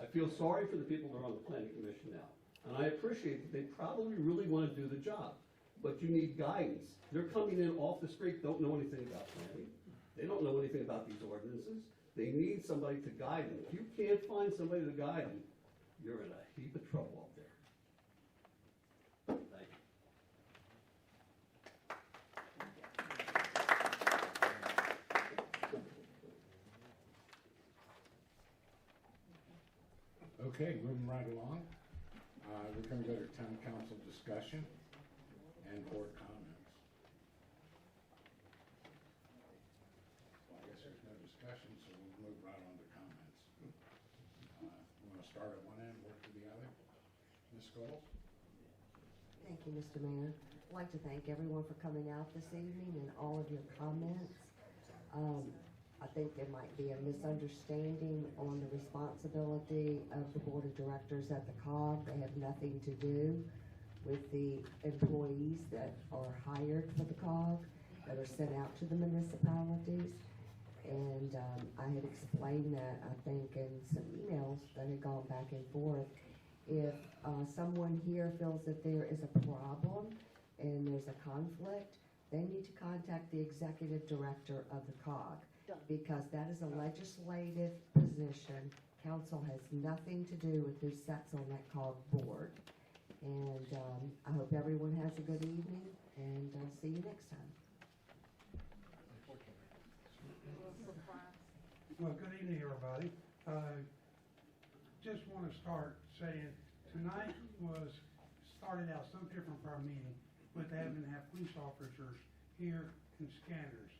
I feel sorry for the people that are on the planning commission now. And I appreciate that they probably really wanna do the job, but you need guidance. They're coming in off the street, don't know anything about planning. They don't know anything about these ordinances. They need somebody to guide them. If you can't find somebody to guide them, you're in a heap of trouble up there. Thank you. Okay, moving right along. We're going to go to town council discussion and board comments. Well, I guess there's no discussion, so we'll move right on to comments. You want to start at one end, work to the other? Ms. Scholes? Thank you, Mr. Mayor. I'd like to thank everyone for coming out this evening and all of your comments. I think there might be a misunderstanding on the responsibility of the board of directors at the COG. They have nothing to do with the employees that are hired for the COG, that are sent out to the municipalities. And And, I had explained that, I think, in some emails that had gone back and forth. If, someone here feels that there is a problem and there's a conflict, they need to contact the executive director of the COG, because that is a legislative position. Council has nothing to do with who sits on that COG board. And, I hope everyone has a good evening, and I'll see you next time. Well, good evening, everybody. Just want to start saying, tonight started out so different for our meeting with having to have police officers here and scanners.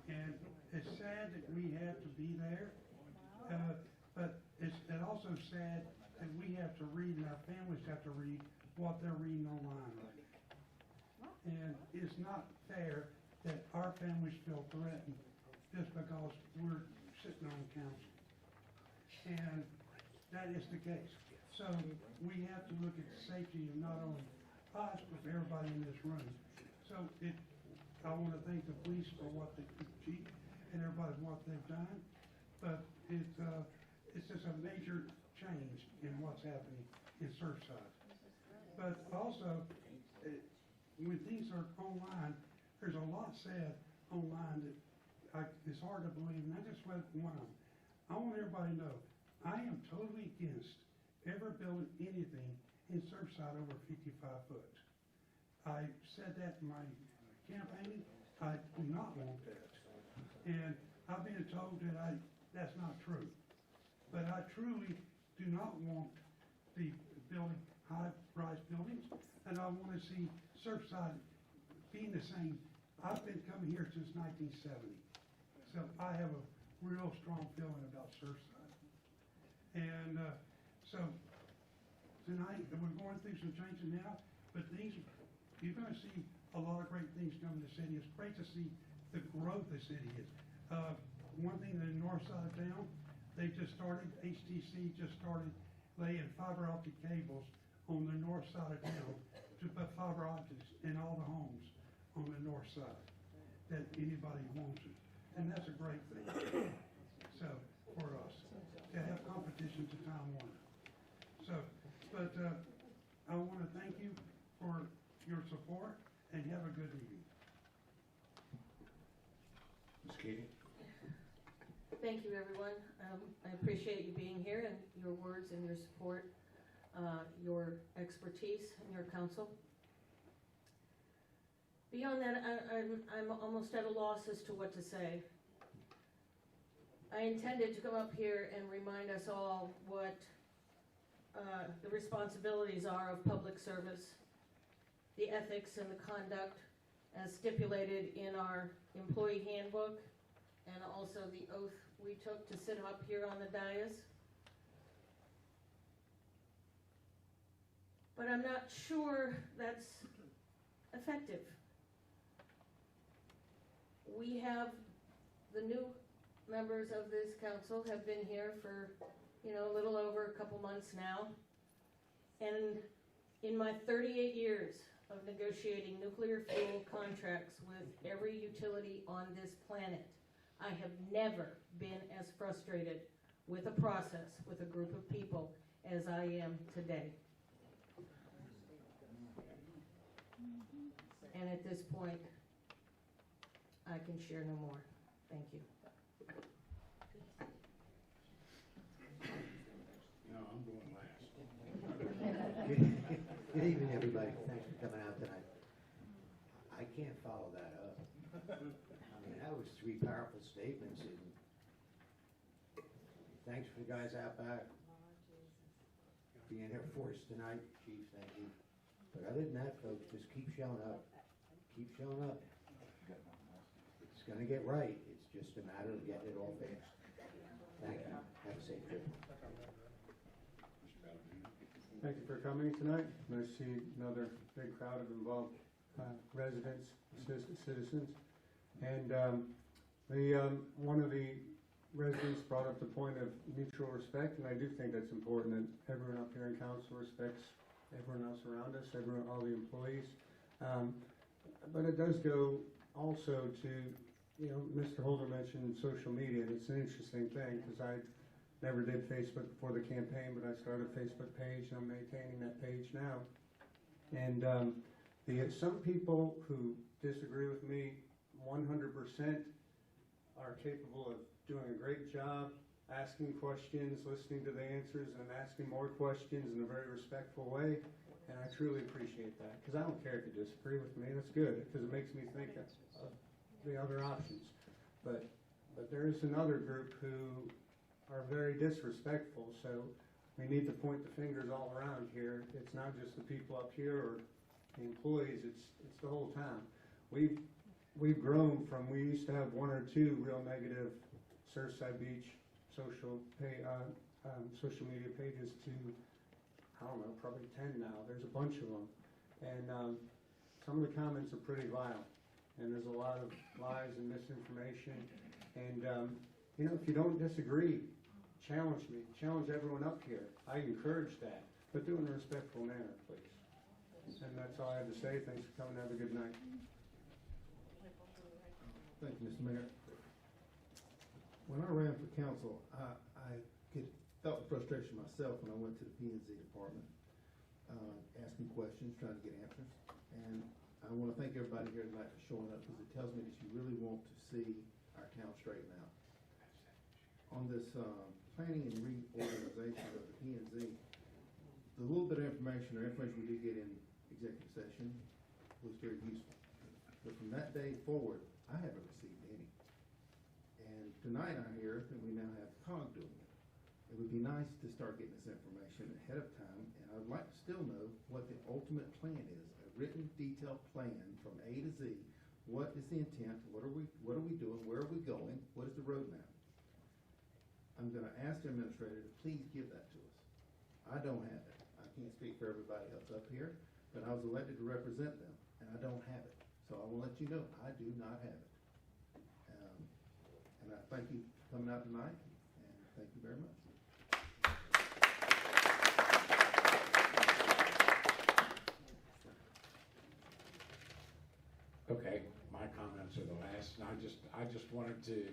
And it's sad that we have to be there, but it's also sad that we have to read and our families have to read what they're reading online. And it's not fair that our families feel threatened just because we're sitting on council. And that is the case. So we have to look at the safety of not only us, but everybody in this room. So I want to thank the police for what the chief and everybody for what they've done. But it's just a major change in what's happening in Surfside. But also, when things are online, there's a lot said online that it's hard to believe, and I just read one of them. I want everybody to know, I am totally against ever building anything in Surfside over 55 foot. I said that in my campaign. I do not want that. And I've been told that that's not true. But I truly do not want the building high-rise buildings, and I want to see Surfside being the same. I've been coming here since 1970, so I have a real strong feeling about Surfside. And so tonight, we're going through some changes now, but you're going to see a lot of great things come to the city. It's great to see the growth the city is. One thing, the north side of town, they just started, HTC just started laying fiber optic cables on the north side of town to put fiber optics in all the homes on the north side that anybody wants it. And that's a great thing. So, for us, to have competition to Time Warner. So, but I want to thank you for your support and have a good evening. Ms. Keating? Thank you, everyone. I appreciate you being here and your words and your support, your expertise and your counsel. Beyond that, I'm almost at a loss as to what to say. I intended to come up here and remind us all what the responsibilities are of public service, the ethics and the conduct as stipulated in our employee handbook, and also the oath we took to sit up here on the dais. But I'm not sure that's effective. We have, the new members of this council have been here for, a little over a couple months now. And in my 38 years of negotiating nuclear fuel contracts with every utility on this planet, I have never been as frustrated with a process, with a group of people, as I am today. And at this point, I can share no more. Thank you. No, I'm going last. Good evening, everybody. Thanks for coming out tonight. I can't follow that up. I mean, that was three powerful statements, and thanks for the guys out back being here for us tonight. Chief, thank you. But other than that, folks, just keep showing up. Keep showing up. It's gonna get right. It's just a matter of getting it all fixed. Thank you. Have a safe trip. Thank you for coming tonight. Nice to see another big crowd of involved residents, citizens. And one of the residents brought up the point of mutual respect, and I do think that's important, that everyone up here in council respects everyone else around us, all the employees. But it does go also to you know, Mr. Holder mentioned social media, and it's an interesting thing, because I never did Facebook before the campaign, but I started a Facebook page, and I'm maintaining that page now. And some people who disagree with me 100% are capable of doing a great job, asking questions, listening to the answers, and asking more questions in a very respectful way. And I truly appreciate that, because I don't care if you disagree with me. That's good, because it makes me think of the other options. But there is another group who are very disrespectful, so we need to point the fingers all around here. It's not just the people up here or the employees, it's the whole town. We've grown from, we used to have one or two real negative Surfside Beach social media pages to, I don't know, probably 10 now. There's a bunch of them. And some of the comments are pretty vile. And there's a lot of lies and misinformation. And, you know, if you don't disagree, challenge me. Challenge everyone up here. I encourage that. But do it in a respectful manner, please. And that's all I have to say. Thanks for coming. Have a good night. Thank you, Mr. Mayor. When I ran for council, I felt the frustration myself when I went to the P&Z department, asking questions, trying to get answers. And I want to thank everybody here tonight for showing up, because it tells me that you really want to see our town straighten out. On this planning and reorganization of the P&Z, the little bit of information we did get in executive session was very useful. But from that day forward, I haven't received any. And tonight I hear that we now have COG doing it. It would be nice to start getting this information ahead of time, and I'd like to still know what the ultimate plan is, a written, detailed plan from A to Z. What is the intent? What are we doing? Where are we going? What is the roadmap? I'm gonna ask the administrator to please give that to us. I don't have it. I can't speak for everybody else up here, but I was elected to represent them, and I don't have it. So I will let you know, I do not have it. And I thank you for coming out tonight, and thank you very much. Okay, my comments are the last, and I just wanted to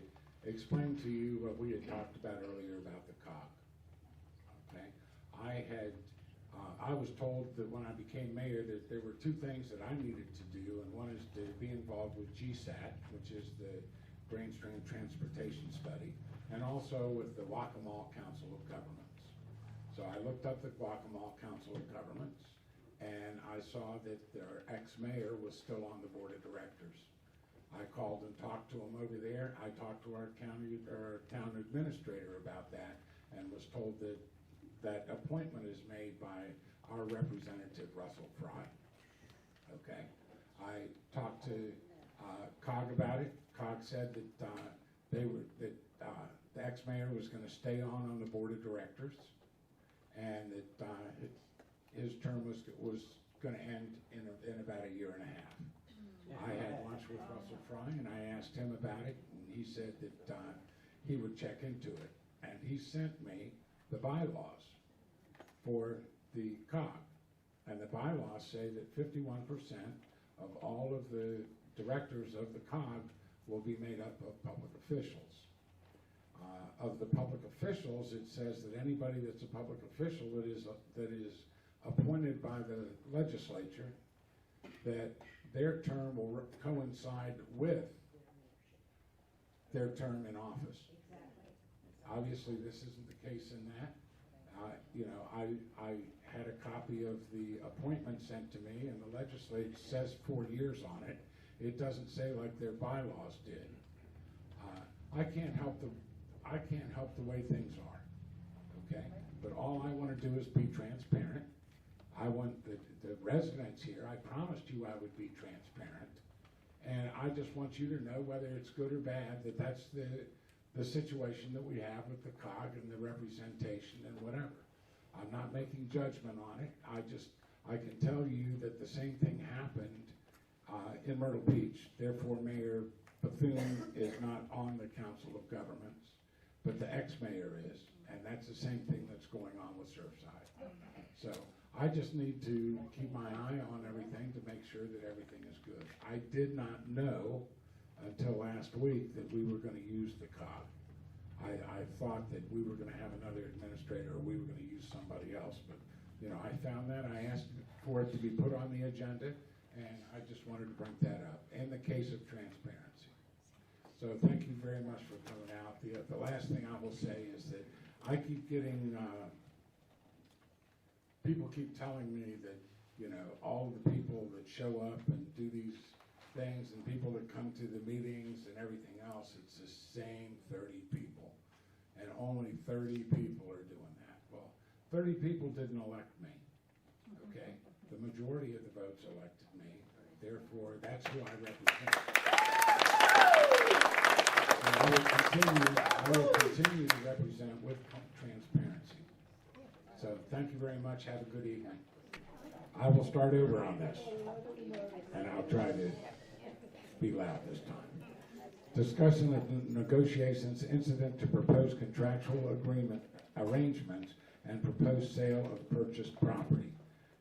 explain to you what we had talked about earlier about the COG. Okay, I was told that when I became mayor that there were two things that I needed to do, and one is to be involved with GSAT, which is the Grain Stream Transportation Study, and also with the Waccamaw Council of Governments. So I looked up the Waccamaw Council of Governments, and I saw that their ex-mayor was still on the board of directors. I called and talked to him over there. I talked to our town administrator about that, and was told that that appointment is made by our representative, Russell Fry. Okay, I talked to COG about it. COG said that the ex-mayor was going to stay on the board of directors, and that his term was going to end in about a year and a half. I had lunch with Russell Fry, and I asked him about it, and he said that he would check into it. And he sent me the bylaws for the COG. And the bylaws say that 51% of all of the directors of the COG will be made up of public officials. Of the public officials, it says that anybody that's a public official that is appointed by the legislature, that their term will coincide with their term in office. Obviously, this isn't the case in that. You know, I had a copy of the appointment sent to me, and the legislature says 4 years on it. It doesn't say like their bylaws did. I can't help the way things are. Okay, but all I want to do is be transparent. I want the residents here, I promised you I would be transparent, and I just want you to know, whether it's good or bad, that that's the situation that we have with the COG and the representation and whatever. I'm not making judgment on it. I can tell you that the same thing happened in Myrtle Beach. Therefore, Mayor Bethune is not on the Council of Governments, but the ex-mayor is, and that's the same thing that's going on with Surfside. So I just need to keep my eye on everything to make sure that everything is good. I did not know until last week that we were gonna use the COG. I thought that we were gonna have another administrator, or we were gonna use somebody else, but, you know, I found that, I asked for it to be put on the agenda, and I just wanted to bring that up, in the case of transparency. So thank you very much for coming out. The last thing I will say is that I keep getting, people keep telling me that, you know, all of the people that show up and do these things, and people that come to the meetings and everything else, it's the same 30 people. And only 30 people are doing that. Well, 30 people didn't elect me, okay? The majority of the votes elected me, therefore, that's who I represent. And I will continue to represent with transparency. So thank you very much, have a good evening. I will start over on this, and I'll try to be loud this time. Discussing the negotiations incident to proposed contractual agreement arrangements and proposed sale of purchased property.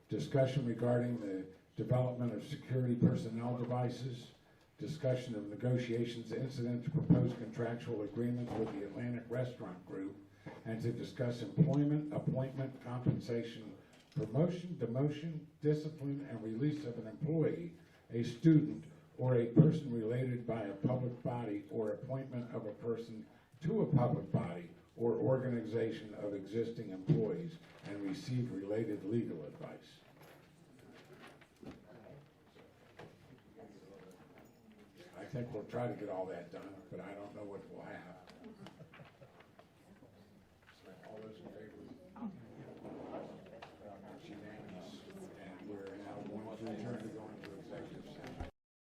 Discussion regarding the development of security personnel devices. Discussion of negotiations incident to proposed contractual agreements with the Atlantic Restaurant Group, and to discuss employment, appointment, compensation, promotion, demotion, discipline, and release of an employee, a student, or a person related by a public body, or appointment of a person to a public body or organization of existing employees, and receive related legal advice. I think we'll try to get all that done, but I don't know what we'll have.